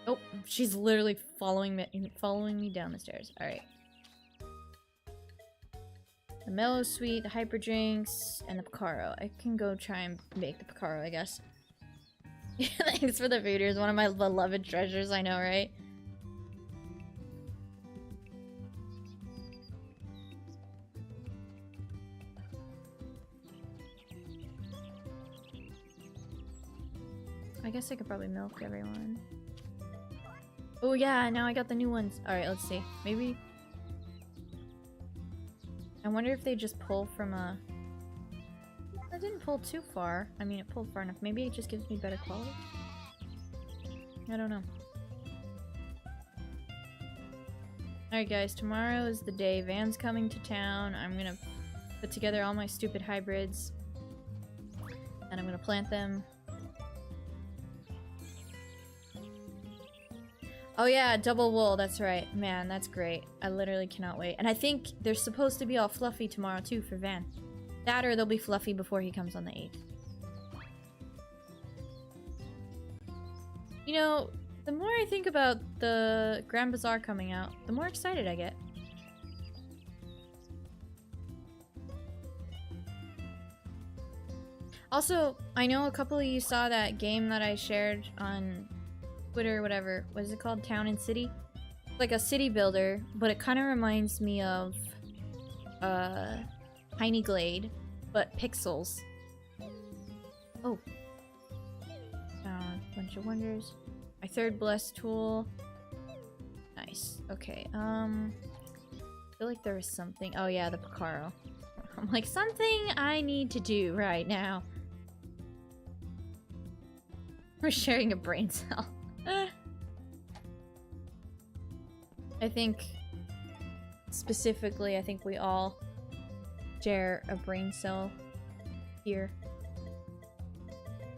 Oh, she's literally following me down the stairs. Alright. The mellow sweet, the hyper drinks, and the Picaro. I can go try and make the Picaro, I guess. Thanks for the fooders, one of my beloved treasures, I know, right? I guess I could probably milk everyone. Oh yeah, now I got the new ones. Alright, let's see. Maybe... I wonder if they just pull from a... That didn't pull too far. I mean, it pulled far enough. Maybe it just gives me better quality? I don't know. Alright guys, tomorrow is the day. Van's coming to town. I'm gonna put together all my stupid hybrids. And I'm gonna plant them. Oh yeah, double wool, that's right. Man, that's great. I literally cannot wait. And I think they're supposed to be all fluffy tomorrow too for Van. That or they'll be fluffy before he comes on the 8th. You know, the more I think about the Grand Bazaar coming out, the more excited I get. Also, I know a couple of you saw that game that I shared on Twitter, whatever. What is it called? Town and City? Like a city builder, but it kind of reminds me of Tiny Glade, but pixels. Oh. A bunch of wonders. My third blessed tool. Nice. Okay, I feel like there was something. Oh yeah, the Picaro. I'm like, something I need to do right now. We're sharing a brain cell. I think, specifically, I think we all share a brain cell here.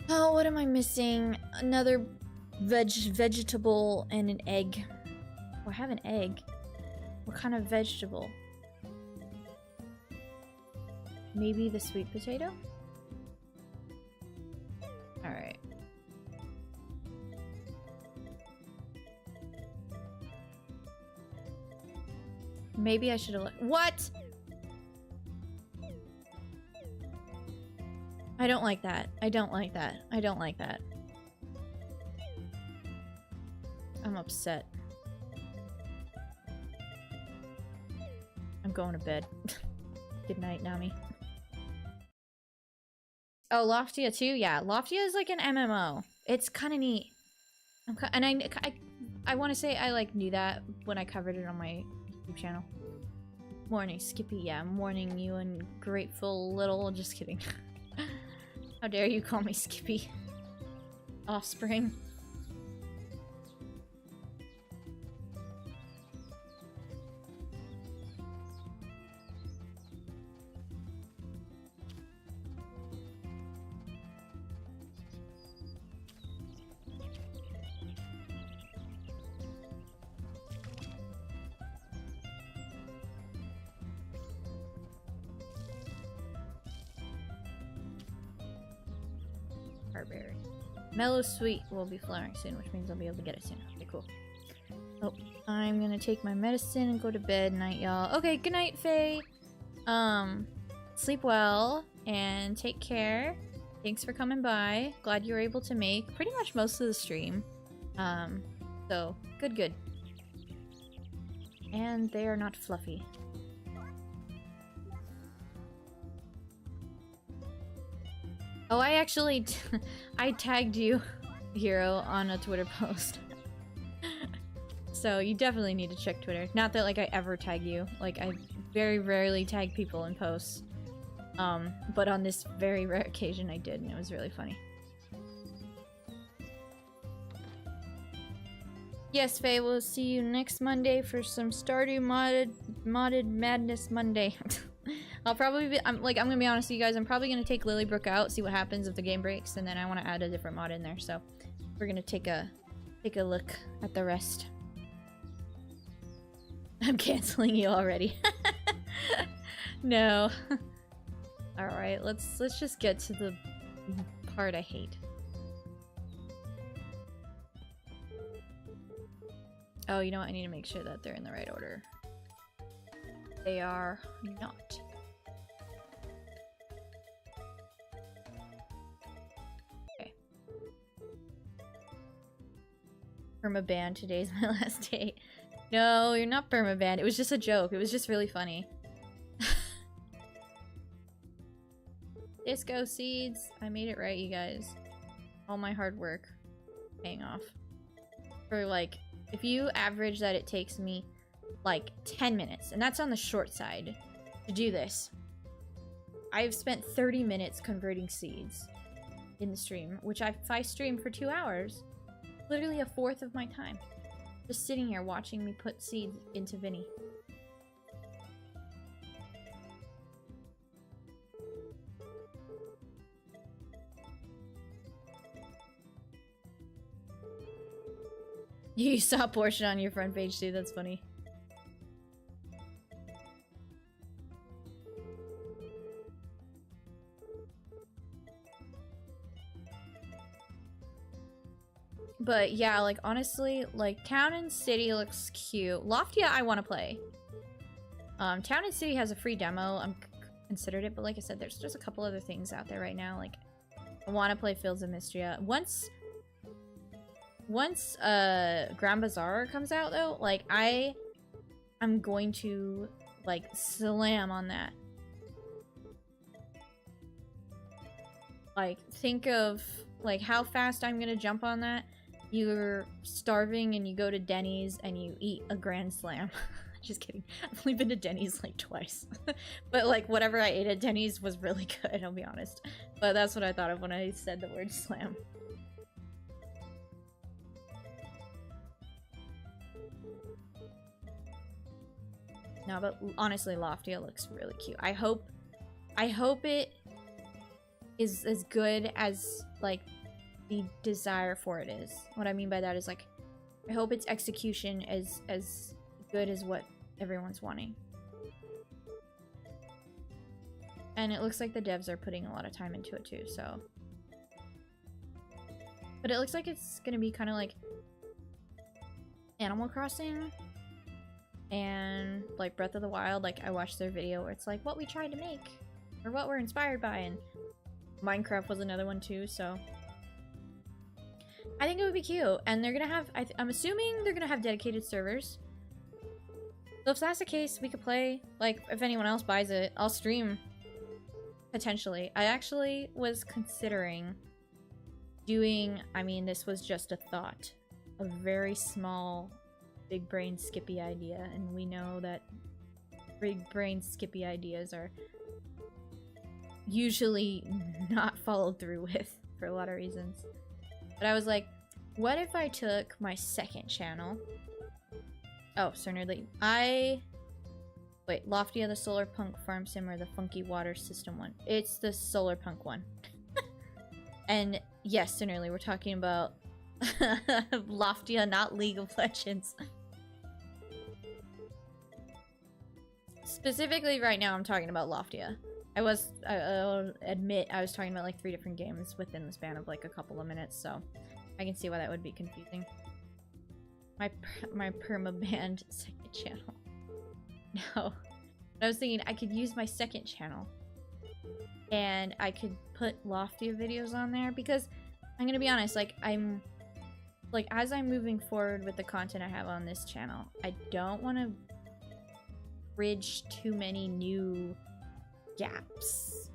Oh, what am I missing? Another vegetable and an egg. Oh, I have an egg. What kind of vegetable? Maybe the sweet potato? Alright. Maybe I should have what? I don't like that. I don't like that. I don't like that. I'm upset. I'm going to bed. Good night, Nami. Oh, Loftia too? Yeah, Loftia is like an MMO. It's kind of neat. I want to say I like knew that when I covered it on my YouTube channel. Morning, Skippy. Yeah, morning, you ungrateful little. Just kidding. How dare you call me Skippy? Offspring. Berry. Mellow Sweet will be flowering soon, which means I'll be able to get it soon. Okay, cool. Oh, I'm gonna take my medicine and go to bed. Night, y'all. Okay, good night, Faye. Sleep well and take care. Thanks for coming by. Glad you were able to make pretty much most of the stream. So good. And they are not fluffy. Oh, I actually I tagged you, Hero, on a Twitter post. So you definitely need to check Twitter. Not that like I ever tag you. Like I very rarely tag people in posts. But on this very rare occasion I did, and it was really funny. Yes, Faye, we'll see you next Monday for some Stardew modded Madness Monday. I'll probably be- I'm gonna be honest with you guys, I'm probably gonna take Lilybrook out, see what happens if the game breaks, and then I want to add a different mod in there, so we're gonna take a look at the rest. I'm canceling you already. No. Alright, let's just get to the part I hate. Oh, you know what? I need to make sure that they're in the right order. They are not. perma-banned. Today's my last day. No, you're not perma-banned. It was just a joke. It was just really funny. Disco seeds. I made it right, you guys. All my hard work paying off. For like, if you average that it takes me like 10 minutes, and that's on the short side, to do this. I've spent 30 minutes converting seeds in the stream, which if I stream for 2 hours, literally a fourth of my time. Just sitting here watching me put seeds into Vinny. You saw a portion on your front page too, that's funny. But yeah, like honestly, like Town and City looks cute. Loftia I want to play. Town and City has a free demo. I'm considered it, but like I said, there's just a couple other things out there right now. Like I want to play Fields of Mystria. Once Grand Bazaar comes out though, like I'm going to like slam on that. Like think of like how fast I'm gonna jump on that. You're starving and you go to Denny's and you eat a Grand Slam. Just kidding. I've only been to Denny's like twice. But like whatever I ate at Denny's was really good, I'll be honest. But that's what I thought of when I said the word slam. No, but honestly, Loftia looks really cute. I hope it is as good as like the desire for it is. What I mean by that is like, I hope its execution is as good as what everyone's wanting. And it looks like the devs are putting a lot of time into it too, so. But it looks like it's gonna be kind of like Animal Crossing and like Breath of the Wild. Like I watched their video where it's like what we tried to make or what we're inspired by, and Minecraft was another one too, so. I think it would be cute, and they're gonna have, I'm assuming they're gonna have dedicated servers. So if that's the case, we could play, like, if anyone else buys it, I'll stream, potentially. I actually was considering doing, I mean, this was just a thought, a very small, big brain Skippy idea, and we know that big brain Skippy ideas are usually not followed through with, for a lot of reasons. But I was like, what if I took my second channel? Oh, so nerdly. Wait, Loftia, the Solar Punk Farm Sim, or the Funky Water System one? It's the Solar Punk one. And yes, so nerdly, we're talking about Loftia, not League of Legends. Specifically right now, I'm talking about Loftia. I'll admit I was talking about like 3 different games within the span of like a couple of minutes, so I can see why that would be confusing. My perma-banned second channel. No. I was thinking I could use my second channel and I could put Loftia videos on there, because I'm gonna be honest, like as I'm moving forward with the content I have on this channel, I don't want to bridge too many new gaps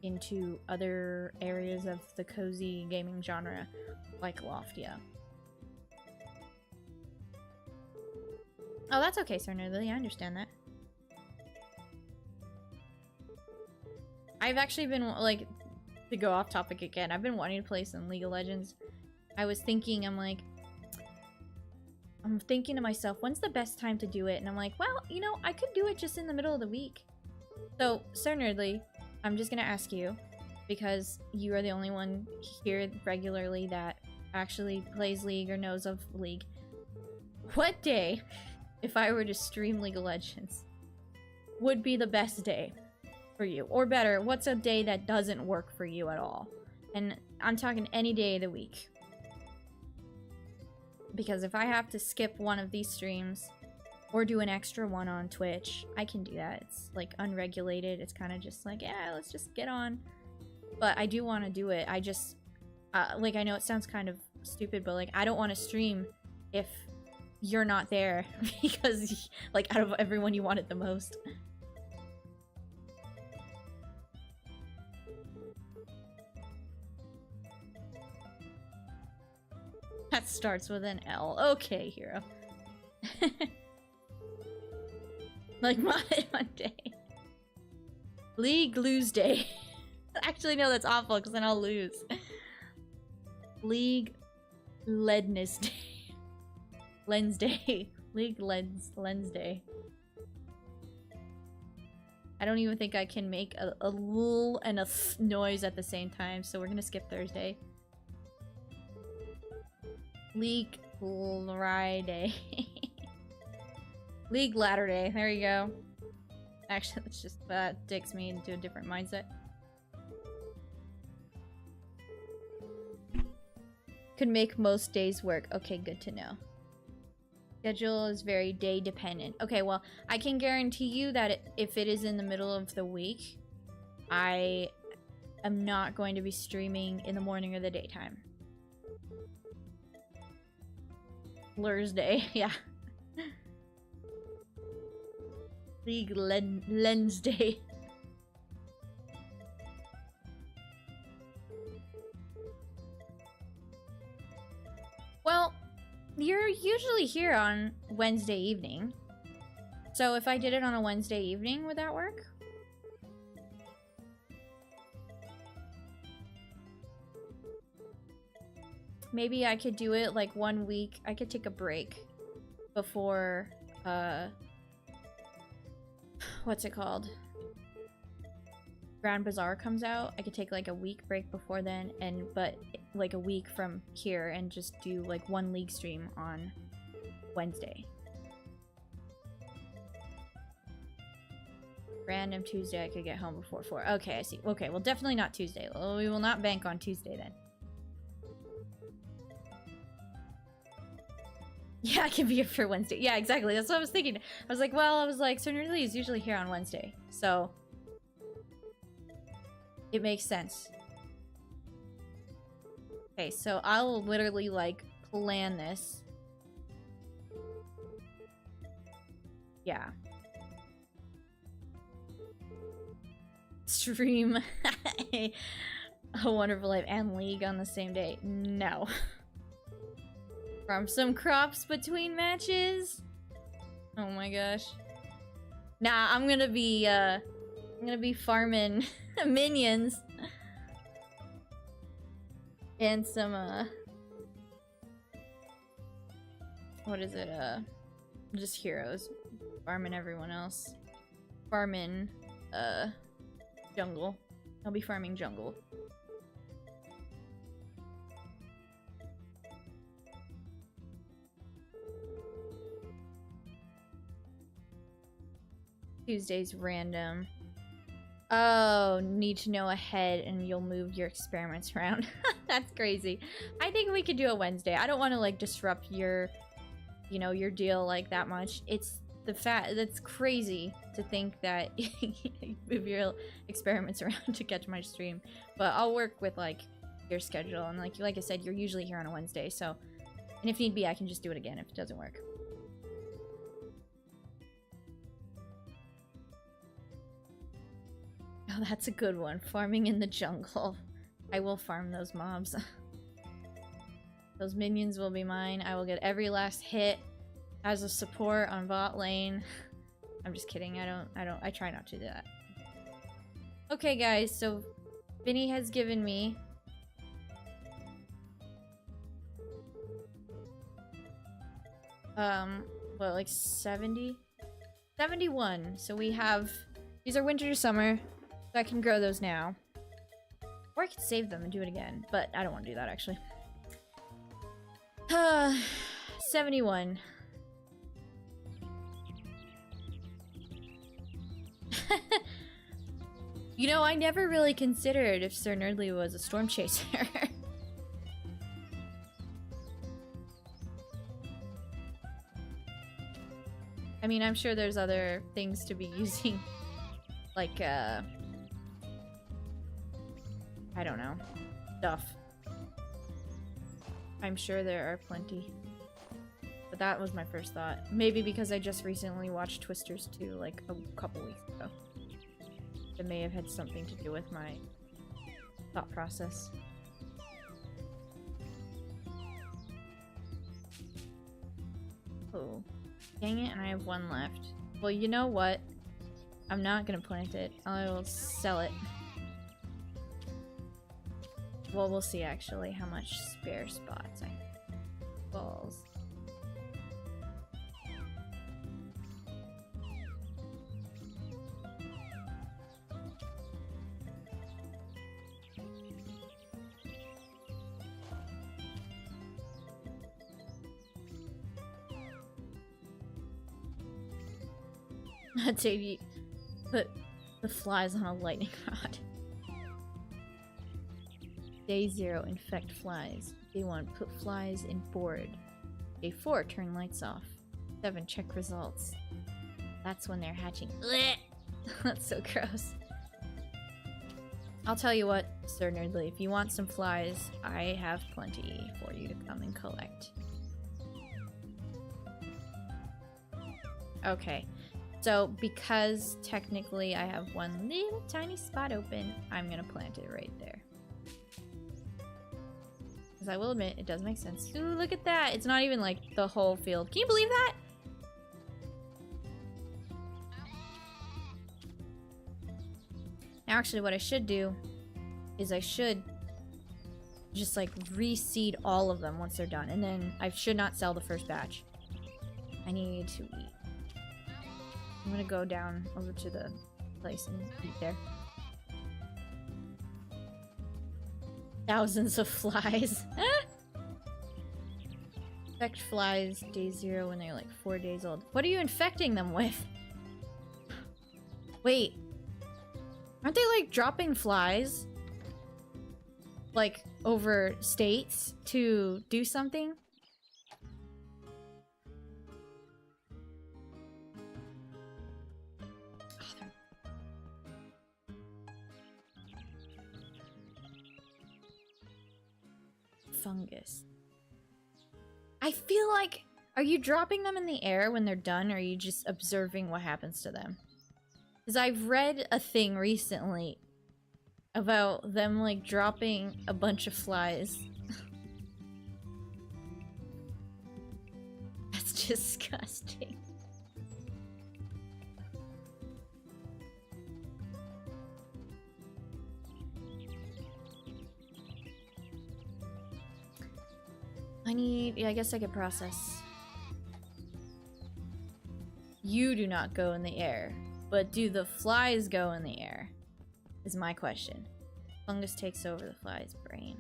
into other areas of the cozy gaming genre like Loftia. Oh, that's okay, Sir Lily. I understand that. I've actually been, like, to go off topic again, I've been wanting to play some League of Legends. I was thinking, I'm thinking to myself, when's the best time to do it? And I'm like, well, you know, I could do it just in the middle of the week. So, Sir Nerdly, I'm just gonna ask you, because you are the only one here regularly that actually plays League or knows of League. What day, if I were to stream League of Legends, would be the best day for you? Or better, what's a day that doesn't work for you at all? And I'm talking any day of the week. Because if I have to skip one of these streams, or do an extra one on Twitch, I can do that. It's like unregulated. It's kind of just like, yeah, let's just get on. But I do want to do it. I just, like, I know it sounds kind of stupid, but like, I don't want to stream if you're not there because, like, out of everyone you want it the most. That starts with an L. Okay, hero. Like my day. League lose day. Actually, no, that's awful because then I'll lose. League leadness day. Lens day. League lens day. I don't even think I can make a l and a th noise at the same time, so we're gonna skip Thursday. League Friday. League Ladder Day. There you go. Actually, that's just that takes me into a different mindset. Could make most days work. Okay, good to know. Schedule is very day dependent. Okay, well, I can guarantee you that if it is in the middle of the week, I am not going to be streaming in the morning or the daytime. Thursday, yeah. League Lens Day. Well, you're usually here on Wednesday evening. So if I did it on a Wednesday evening, would that work? Maybe I could do it like 1 week. I could take a break before, what's it called? Grand Bazaar comes out. I could take like a week break before then, but like a week from here and just do like 1 league stream on Wednesday. Random Tuesday I could get home before 4. Okay, I see. Okay, well definitely not Tuesday. Well, we will not bank on Tuesday then. Yeah, I can be here for Wednesday. Yeah, exactly. That's what I was thinking. I was like, well, so Nerdy is usually here on Wednesday. So it makes sense. Okay, so I'll literally, like, plan this. Yeah. Stream A Wonderful Life and League on the same day. No. From some crops between matches? Oh my gosh. Nah, I'm gonna be farming minions. And some, what is it, just heroes. Farming everyone else. Farming, jungle. I'll be farming jungle. Tuesday's random. Oh, need to know ahead and you'll move your experiments around. That's crazy. I think we could do a Wednesday. I don't want to like disrupt your, you know, your deal like that much. It's the fact that's crazy to think that you move your experiments around to catch my stream. But I'll work with like your schedule and like I said, you're usually here on a Wednesday. So, and if need be, I can just do it again if it doesn't work. Oh, that's a good one. Farming in the jungle. I will farm those mobs. Those minions will be mine. I will get every last hit as a support on bot lane. I'm just kidding. I try not to do that. Okay, guys. So, Vinny has given me what, like 70? 71. So we have, these are winter to summer. So I can grow those now. Or I could save them and do it again. But I don't want to do that, actually. 71. You know, I never really considered if Sir Nerdly was a storm chaser. I mean, I'm sure there's other things to be using. Like, I don't know. Stuff. I'm sure there are plenty. that was my first thought. Maybe because I just recently watched Twisters 2 like a couple weeks ago. It may have had something to do with my thought process. Oh, dang it, and I have one left. Well, you know what? I'm not gonna plant it. I will sell it. Well, we'll see actually how much spare spots I have. Balls. I'd say you put the flies on a lightning rod. Day 0, infect flies. Day 1, put flies in board. Day 4, turn lights off. 7, check results. That's when they're hatching. That's so gross. I'll tell you what, Sir Nerdly, if you want some flies, I have plenty for you to come and collect. Okay. So, because technically I have one little tiny spot open, I'm gonna plant it right there. Because I will admit, it does make sense. Ooh, look at that! It's not even like the whole field. Can you believe that? Now, actually, what I should do is I should just like reseed all of them once they're done. And then I should not sell the first batch. I need to eat. I'm gonna go down over to the place and eat there. Thousands of flies. Infect flies day 0 when they're like 4 days old. What are you infecting them with? Wait. Aren't they like dropping flies? Like over states to do something? Fungus. I feel like, are you dropping them in the air when they're done, or are you just observing what happens to them? Because I've read a thing recently about them like dropping a bunch of flies. That's disgusting. Yeah, I guess I could process. You do not go in the air, but do the flies go in the air? Is my question. Fungus takes over the fly's brain.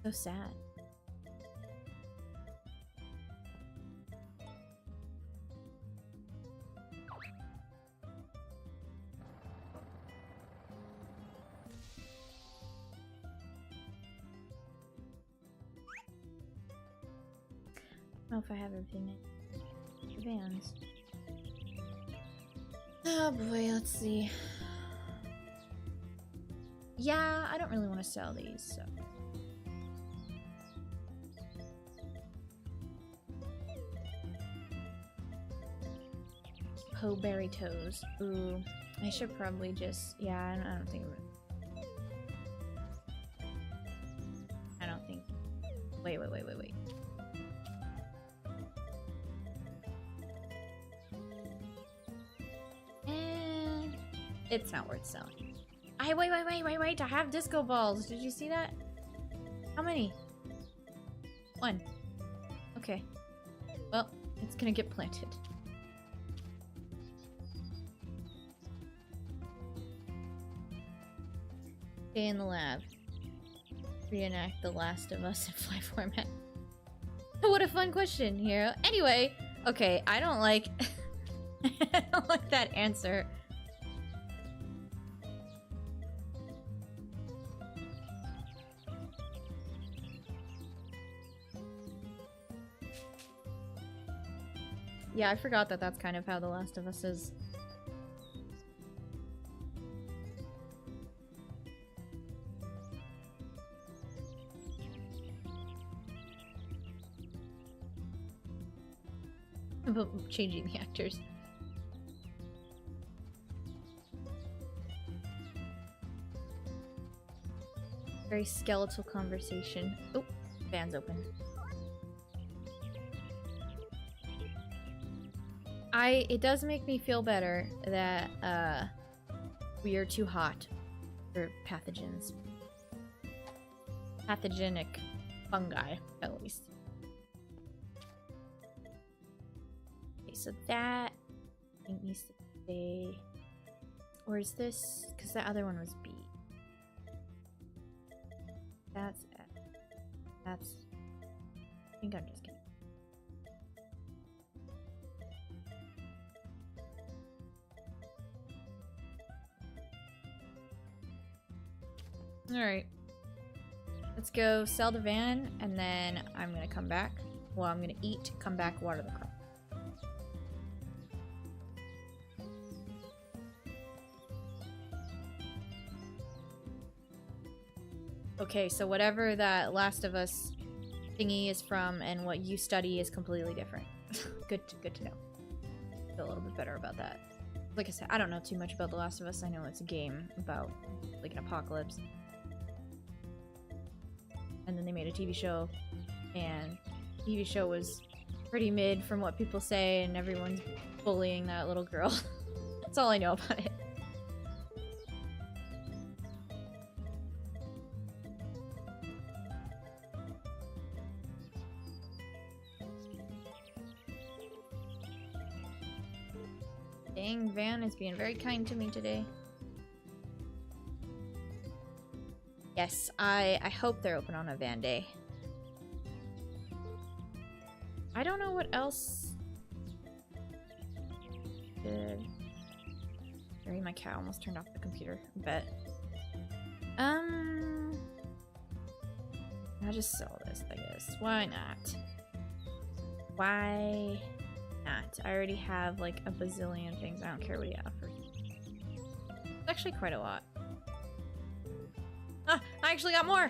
So sad. I don't know if I have everything in the vans. Oh boy, let's see. Yeah, I don't really want to sell these, so. Poeberry toes. Ooh, I should probably just. Yeah, I don't think. I don't think. Wait. It's not worth selling. Wait. I have disco balls. Did you see that? How many? 1. Okay. Well, it's gonna get planted. Stay in the lab. Reenact The Last of Us in fly format. What a fun question, Hero. Anyway, okay, I don't like I don't like that answer. Yeah, I forgot that that's kind of how The Last of Us is. about changing the actors. Very skeletal conversation. Oh, van's open. It does make me feel better that we are too hot for pathogens. Pathogenic fungi, at least. Okay, so that thing needs to stay. Or is this? Because the other one was B. That's F. That's. I think I'm just kidding. Alright. Let's go sell the van, and then I'm gonna come back. Well, I'm gonna eat, come back, water the crop. Okay, so whatever that Last of Us thingy is from and what you study is completely different. Good to know. Feel a little bit better about that. Like I said, I don't know too much about The Last of Us. I know it's a game about, like, an apocalypse. And then they made a TV show, and the TV show was pretty mid from what people say, and everyone's bullying that little girl. That's all I know about it. Dang, Van is being very kind to me today. Yes, I hope they're open on a van day. I don't know what else. Sorry, my cat almost turned off the computer. I bet. I'll just sell this, I guess. Why not? Why not? I already have like a bazillion things. I don't care what he offers. It's actually quite a lot. Ah, I actually got more!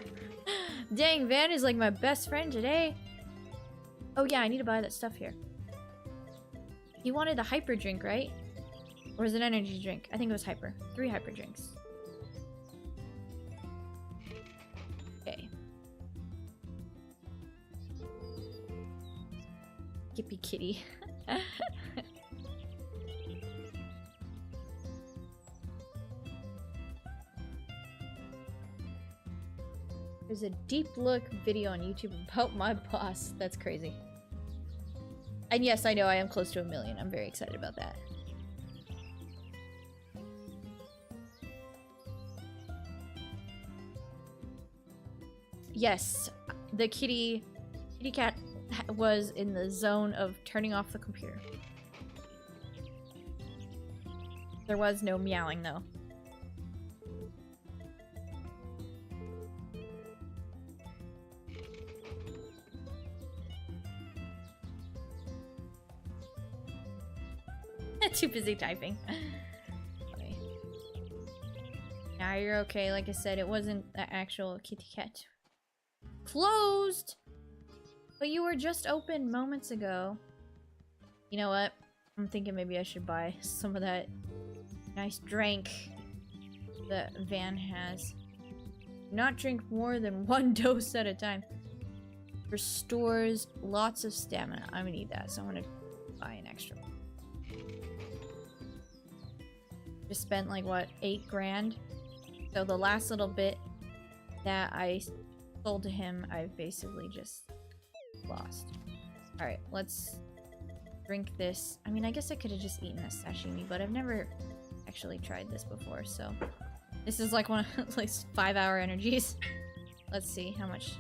Dang, Van is like my best friend today. Oh yeah, I need to buy that stuff here. He wanted the hyper drink, right? Or is it an energy drink? I think it was hyper. 3 hyper drinks. Okay. Gippy kitty. There's a deep look video on YouTube about my boss. That's crazy. And yes, I know I am close to 1 million. I'm very excited about that. Yes, the kitty cat was in the zone of turning off the computer. There was no meowing though. Too busy typing. Okay. Now you're okay. Like I said, it wasn't the actual kitty cat. Closed! But you were just open moments ago. You know what? I'm thinking maybe I should buy some of that nice drink that Van has. Not drink more than 1 dose at a time. Restores lots of stamina. I'm gonna need that, so I'm gonna buy an extra one. Just spent like what, 8 grand? So the last little bit that I sold to him, I've basically just lost. Alright, let's drink this. I mean, I guess I could have just eaten this sashimi, but I've never actually tried this before, so this is like one of like 5-hour energies. Let's see how much.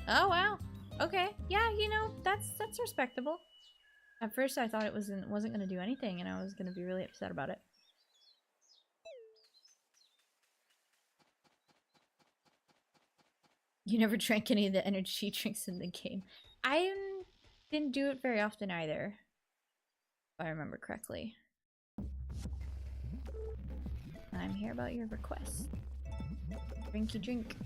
Oh wow. Okay. Yeah, you know, that's respectable. At first I thought it wasn't gonna do anything and I was gonna be really upset about it. You never drank any of the energy drinks in the game. I didn't do it very often either, if I remember correctly. I'm here about your request. Drinky drink.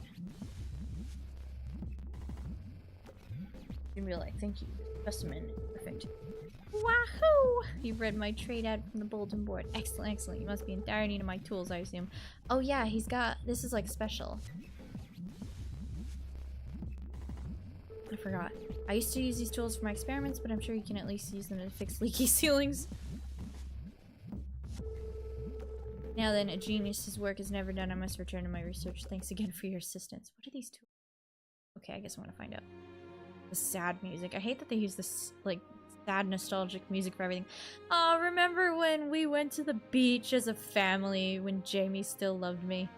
In real life, thank you. Specimen, perfect. Wahoo! You've read my trade ad from the bulletin board. Excellent, excellent. You must be in dire need of my tools, I assume. Oh yeah, he's got... This is like special. I forgot. I used to use these tools for my experiments, but I'm sure you can at least use them to fix leaky ceilings. Now then, a genius's work is never done. I must return to my research. Thanks again for your assistance. What are these tools? Okay, I guess I want to find out. The sad music. I hate that they use this, like, sad nostalgic music for everything. Oh, remember when we went to the beach as a family when Jamie still loved me?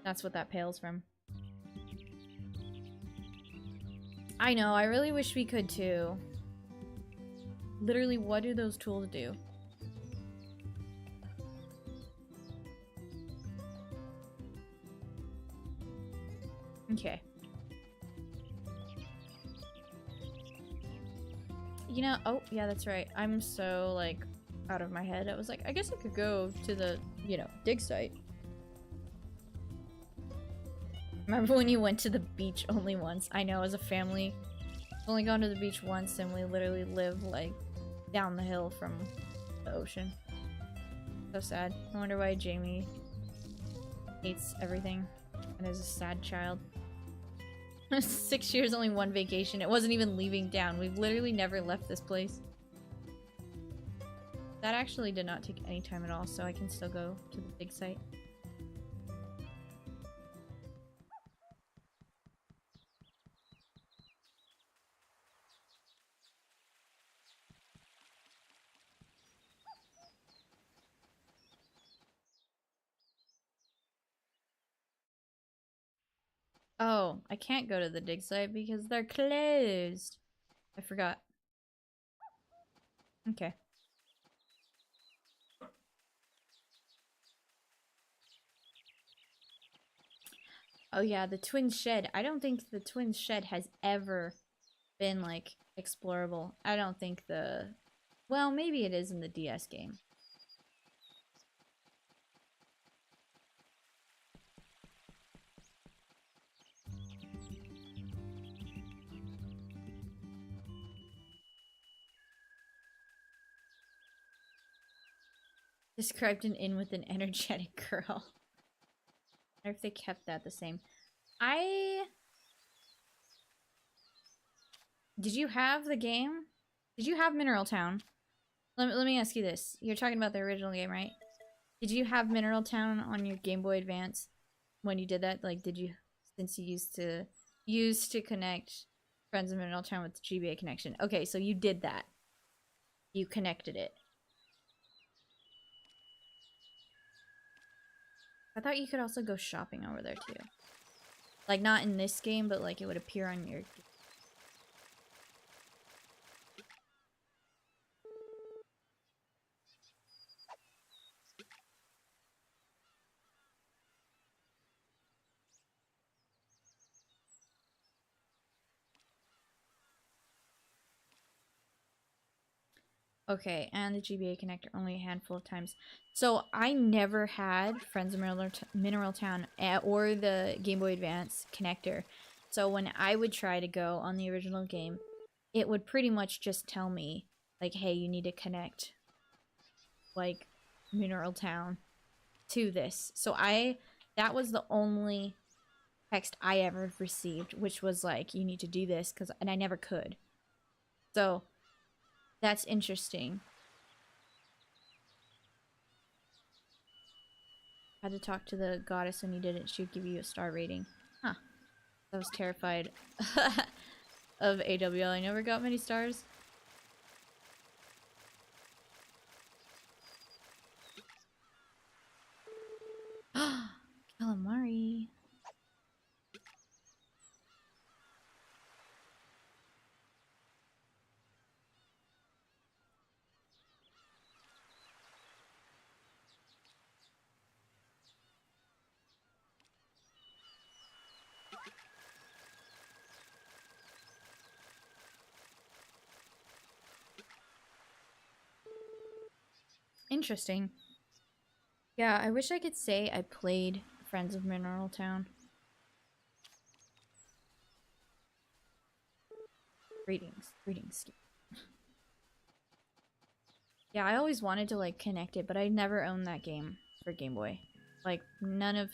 That's what that pales from. I know, I really wish we could too. Literally, what do those tools do? Okay. You know, oh, yeah, that's right. I'm so, like, out of my head. I was like, I guess I could go to the, you know, dig site. Remember when you went to the beach only once? I know, as a family, we've only gone to the beach once and we literally live, like, down the hill from the ocean. So sad. I wonder why Jamie hates everything and is a sad child. 6 years, only one vacation. It wasn't even leaving town. We've literally never left this place. That actually did not take any time at all, so I can still go to the dig site. Oh, I can't go to the dig site because they're closed. I forgot. Okay. Oh yeah, the twin shed. I don't think the twin shed has ever been, like, explorable. I don't think the... Well, maybe it is in the DS game. Described an inn with an energetic girl. I wonder if they kept that the same. Did you have the game? Did you have Mineral Town? Let me ask you this. You're talking about the original game, right? Did you have Mineral Town on your Game Boy Advance when you did that? Like, did you, since you used to connect Friends of Mineral Town with the GBA connection? Okay, so you did that. You connected it. I thought you could also go shopping over there too. Like, not in this game, but like it would appear on your... Okay, and the GBA connector only a handful of times. So I never had Friends of Mineral Town or the Game Boy Advance connector. So when I would try to go on the original game, it would pretty much just tell me, like, hey, you need to connect, like, Mineral Town to this. So that was the only text I ever received, which was like, you need to do this, and I never could. So... That's interesting. I had to talk to the goddess when you did it. She would give you a star rating. Huh. I was terrified of AWL. I never got many stars. Calamari. Interesting. Yeah, I wish I could say I played Friends of Mineral Town. Greetings. Greetings. Yeah, I always wanted to like connect it, but I never owned that game for Game Boy. Like none of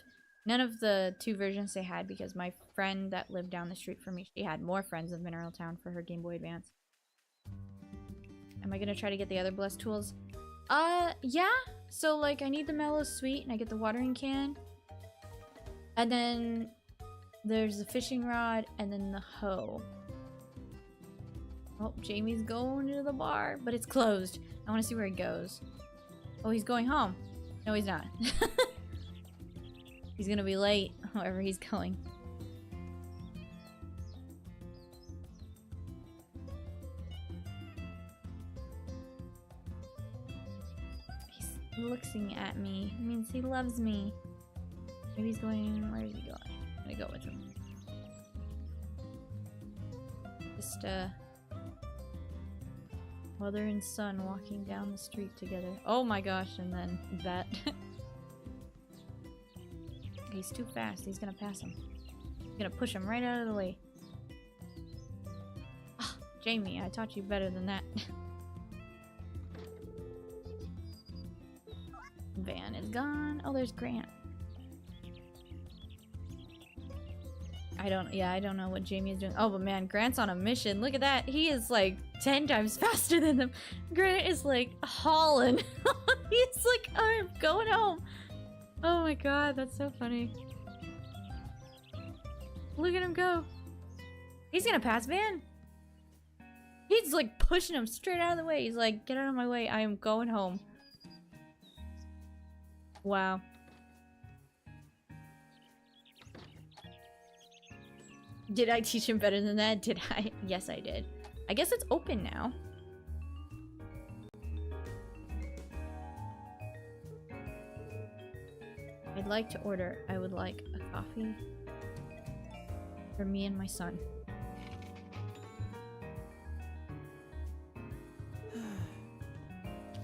the 2 versions they had, because my friend that lived down the street from me, she had more friends of Mineral Town for her Game Boy Advance. Am I gonna try to get the other blessed tools? Yeah. So like I need the mellow sweet and I get the watering can. And then there's the fishing rod and then the hoe. Oh, Jamie's going to the bar, but it's closed. I want to see where he goes. Oh, he's going home. No, he's not. He's gonna be late, wherever he's going. He's looking at me. It means he loves me. Maybe he's going... Where is he going? I'm gonna go with him. Just, mother and son walking down the street together. Oh my gosh, and then that. He's too fast. He's gonna pass him. He's gonna push him right out of the way. Oh, Jamie, I taught you better than that. Van is gone. Oh, there's Grant. I don't know what Jamie is doing. Oh, but man, Grant's on a mission. Look at that. He is like 10 times faster than them. Grant is like hauling. He's like, I'm going home. Oh my god, that's so funny. Look at him go. He's gonna pass Van. He's like pushing him straight out of the way. He's like, get out of my way. I am going home. Wow. Did I teach him better than that? Did I? Yes, I did. I guess it's open now. I'd like to order. I would like a coffee for me and my son.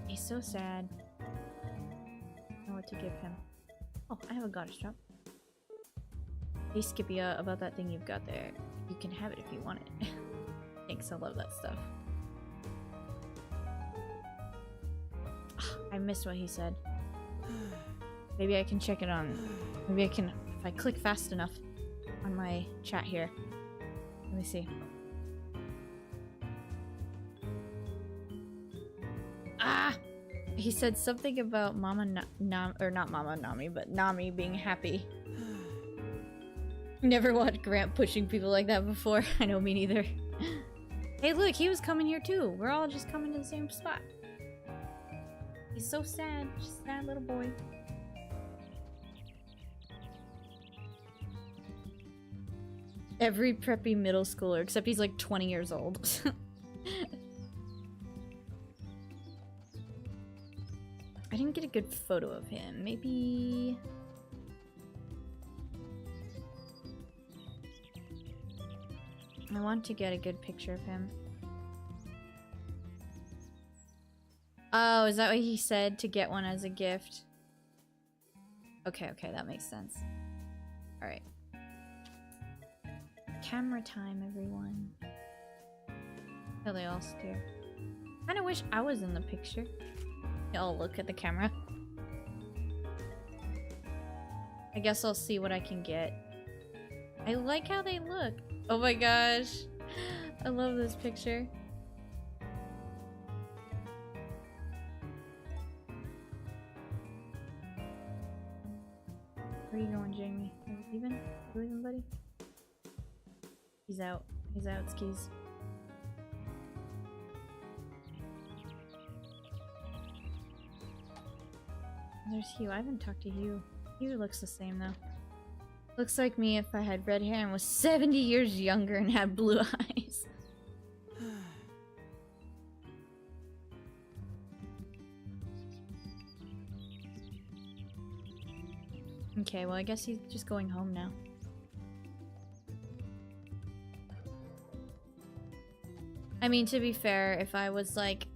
He's so sad. I don't know what to give him. Oh, I have a goddess drop. Hey Scipia, about that thing you've got there. You can have it if you want it. Thanks, I love that stuff. I missed what he said. Maybe I can check it on... Maybe I can... If I click fast enough on my chat here. Let me see. Ah! He said something about Mama or not Mama Nami, but Nami being happy. Never watched Grant pushing people like that before. I know, me neither. Hey, look, he was coming here too. We're all just coming to the same spot. He's so sad. Just a sad little boy. Every preppy middle schooler, except he's like 20 years old. I didn't get a good photo of him. Maybe... I want to get a good picture of him. Oh, is that what he said? To get one as a gift? Okay, okay, that makes sense. Alright. Camera time, everyone. Oh, they all stare. Kinda wish I was in the picture. Y'all look at the camera. I guess I'll see what I can get. I like how they look. Oh my gosh. I love this picture. Where are you going, Jamie? Are you leaving? Are you leaving, buddy? He's out. He's out, skis. There's Hugh. I haven't talked to Hugh. Hugh looks the same though. Looks like me if I had red hair and was 70 years younger and had blue eyes. Okay, well I guess he's just going home now. I mean, to be fair, if I was like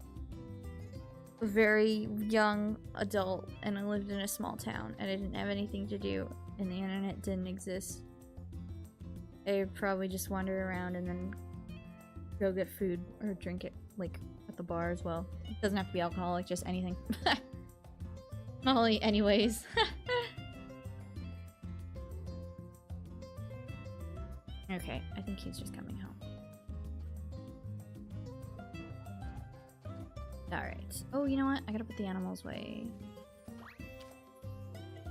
a very young adult and I lived in a small town and I didn't have anything to do and the internet didn't exist, I would probably just wander around and then go get food or drink it, like, at the bar as well. It doesn't have to be alcoholic, just anything. Molly, anyways. Okay, I think he's just coming home. Alright. Oh, you know what? I gotta put the animals away.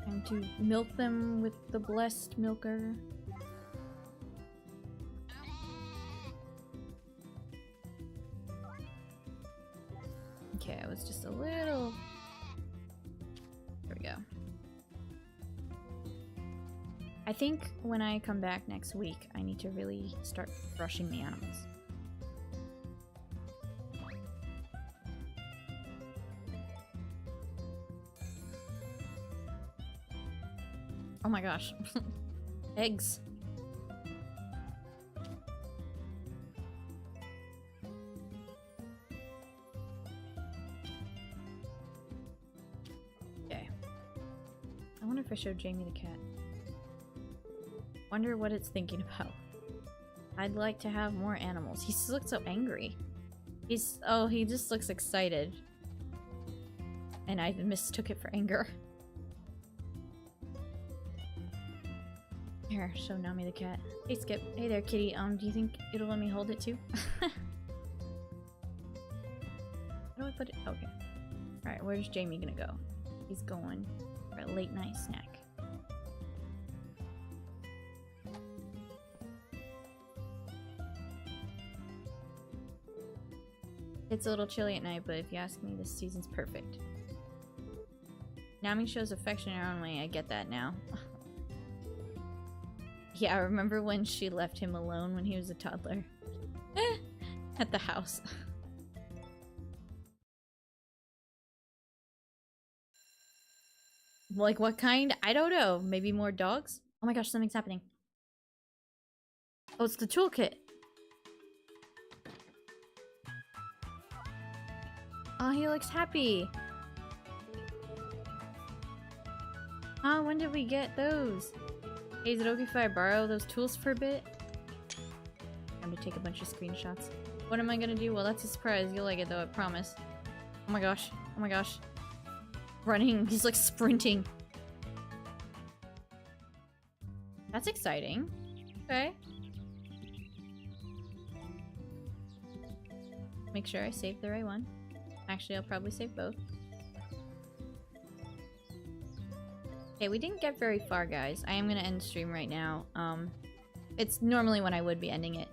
Time to milk them with the blessed milker. Okay, I was just a little... There we go. I think when I come back next week, I need to really start brushing the animals. Oh my gosh. Eggs. Okay. I wonder if I showed Jamie the cat. Wonder what it's thinking about. I'd like to have more animals. He looks so angry. Oh, he just looks excited. And I mistook it for anger. Here, show Nami the cat. Hey Skip. Hey there, kitty. Do you think it'll let me hold it too? How do I put it? Okay. Alright, where's Jamie gonna go? He's going for a late night snack. It's a little chilly at night, but if you ask me, this season's perfect. Nami shows affection in her own way. I get that now. Yeah, I remember when she left him alone when he was a toddler. At the house. Like, what kind? I don't know. Maybe more dogs? Oh my gosh, something's happening. Oh, it's the toolkit. Oh, he looks happy. Ah, when did we get those? Hey, is it okay if I borrow those tools for a bit? I'm gonna take a bunch of screenshots. What am I gonna do? Well, that's a surprise. You'll like it though, I promise. Oh my gosh. Oh my gosh. Running. He's like sprinting. That's exciting. Okay. Make sure I save the right one. Actually, I'll probably save both. Okay, we didn't get very far, guys. I am gonna end the stream right now. It's normally when I would be ending it.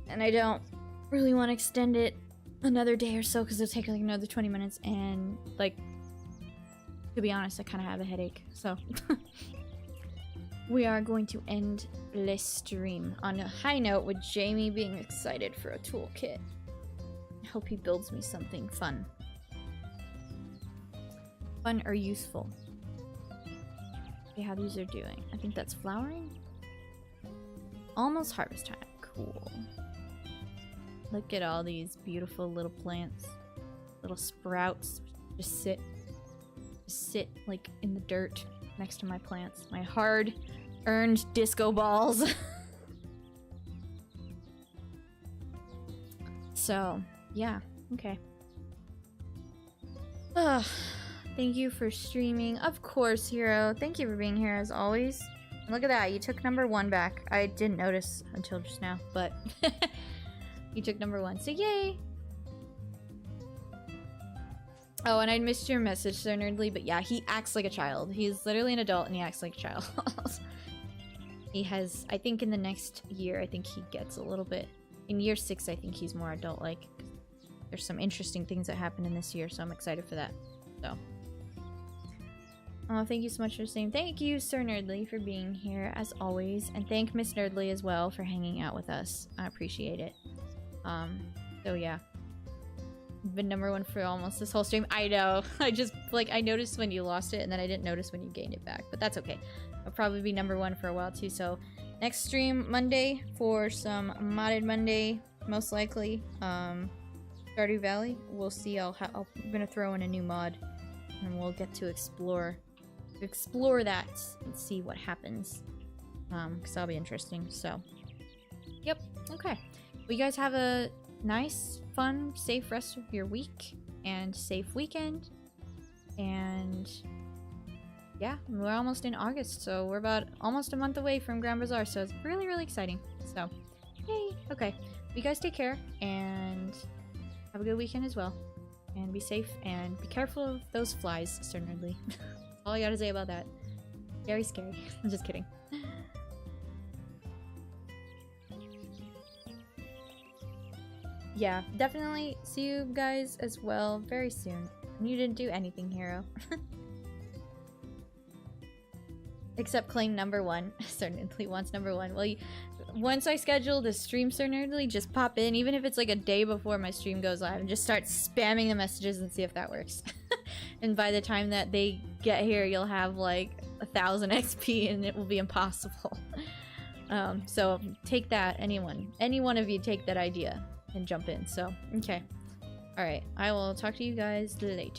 And I don't really want to extend it another day or so because it'll take like another 20 minutes and, like, to be honest, I kind of have a headache, so. We are going to end this stream on a high note with Jamie being excited for a toolkit. I hope he builds me something fun. Fun or useful. Okay, how these are doing. I think that's flowering. Almost harvest time. Cool. Look at all these beautiful little plants. Little sprouts. Just sit like in the dirt next to my plants. My hard-earned disco balls. So, yeah. Okay. Ugh. Thank you for streaming. Of course, Hero. Thank you for being here as always. Look at that. You took #1 back. I didn't notice until just now, but you took #1. So yay! Oh, and I missed your message, Sir Nerdly, but yeah, he acts like a child. He's literally an adult and he acts like a child. He has, I think in the next year, I think he gets a little bit. In year 6, I think he's more adult-like. There's some interesting things that happen in this year, so I'm excited for that. So. Oh, thank you so much for saying. Thank you, Sir Nerdly, for being here, as always. And thank Miss Nerdly as well for hanging out with us. I appreciate it. So yeah. Been #1 for almost this whole stream. I know. I just, like, I noticed when you lost it, and then I didn't notice when you gained it back. But that's okay. I'll probably be #1 for a while, too. So, next stream, Monday, for some Modded Monday, most likely. Stardew Valley. We'll see. I'm gonna throw in a new mod, and we'll get to explore that and see what happens. Because that'll be interesting. So, yep. Okay. you guys have a nice, fun, safe rest of your week and safe weekend. And yeah, we're almost in August, so we're about almost a month away from Grand Bazaar, so it's really, really exciting. So, yay! Okay, you guys take care and have a good weekend as well. And be safe and be careful of those flies, certainly. That's all I gotta say about that. Very scary. I'm just kidding. Yeah, definitely see you guys as well very soon. You didn't do anything, hero. Except claim number 1. Certainly wants number 1. Well, once I schedule the stream, certainly just pop in, even if it's like a day before my stream goes live, and just start spamming the messages and see if that works. And by the time that they get here, you'll have like 1,000 XP and it will be impossible. So take that, any one of you take that idea and jump in. So, okay. Alright, I will talk to you guys later.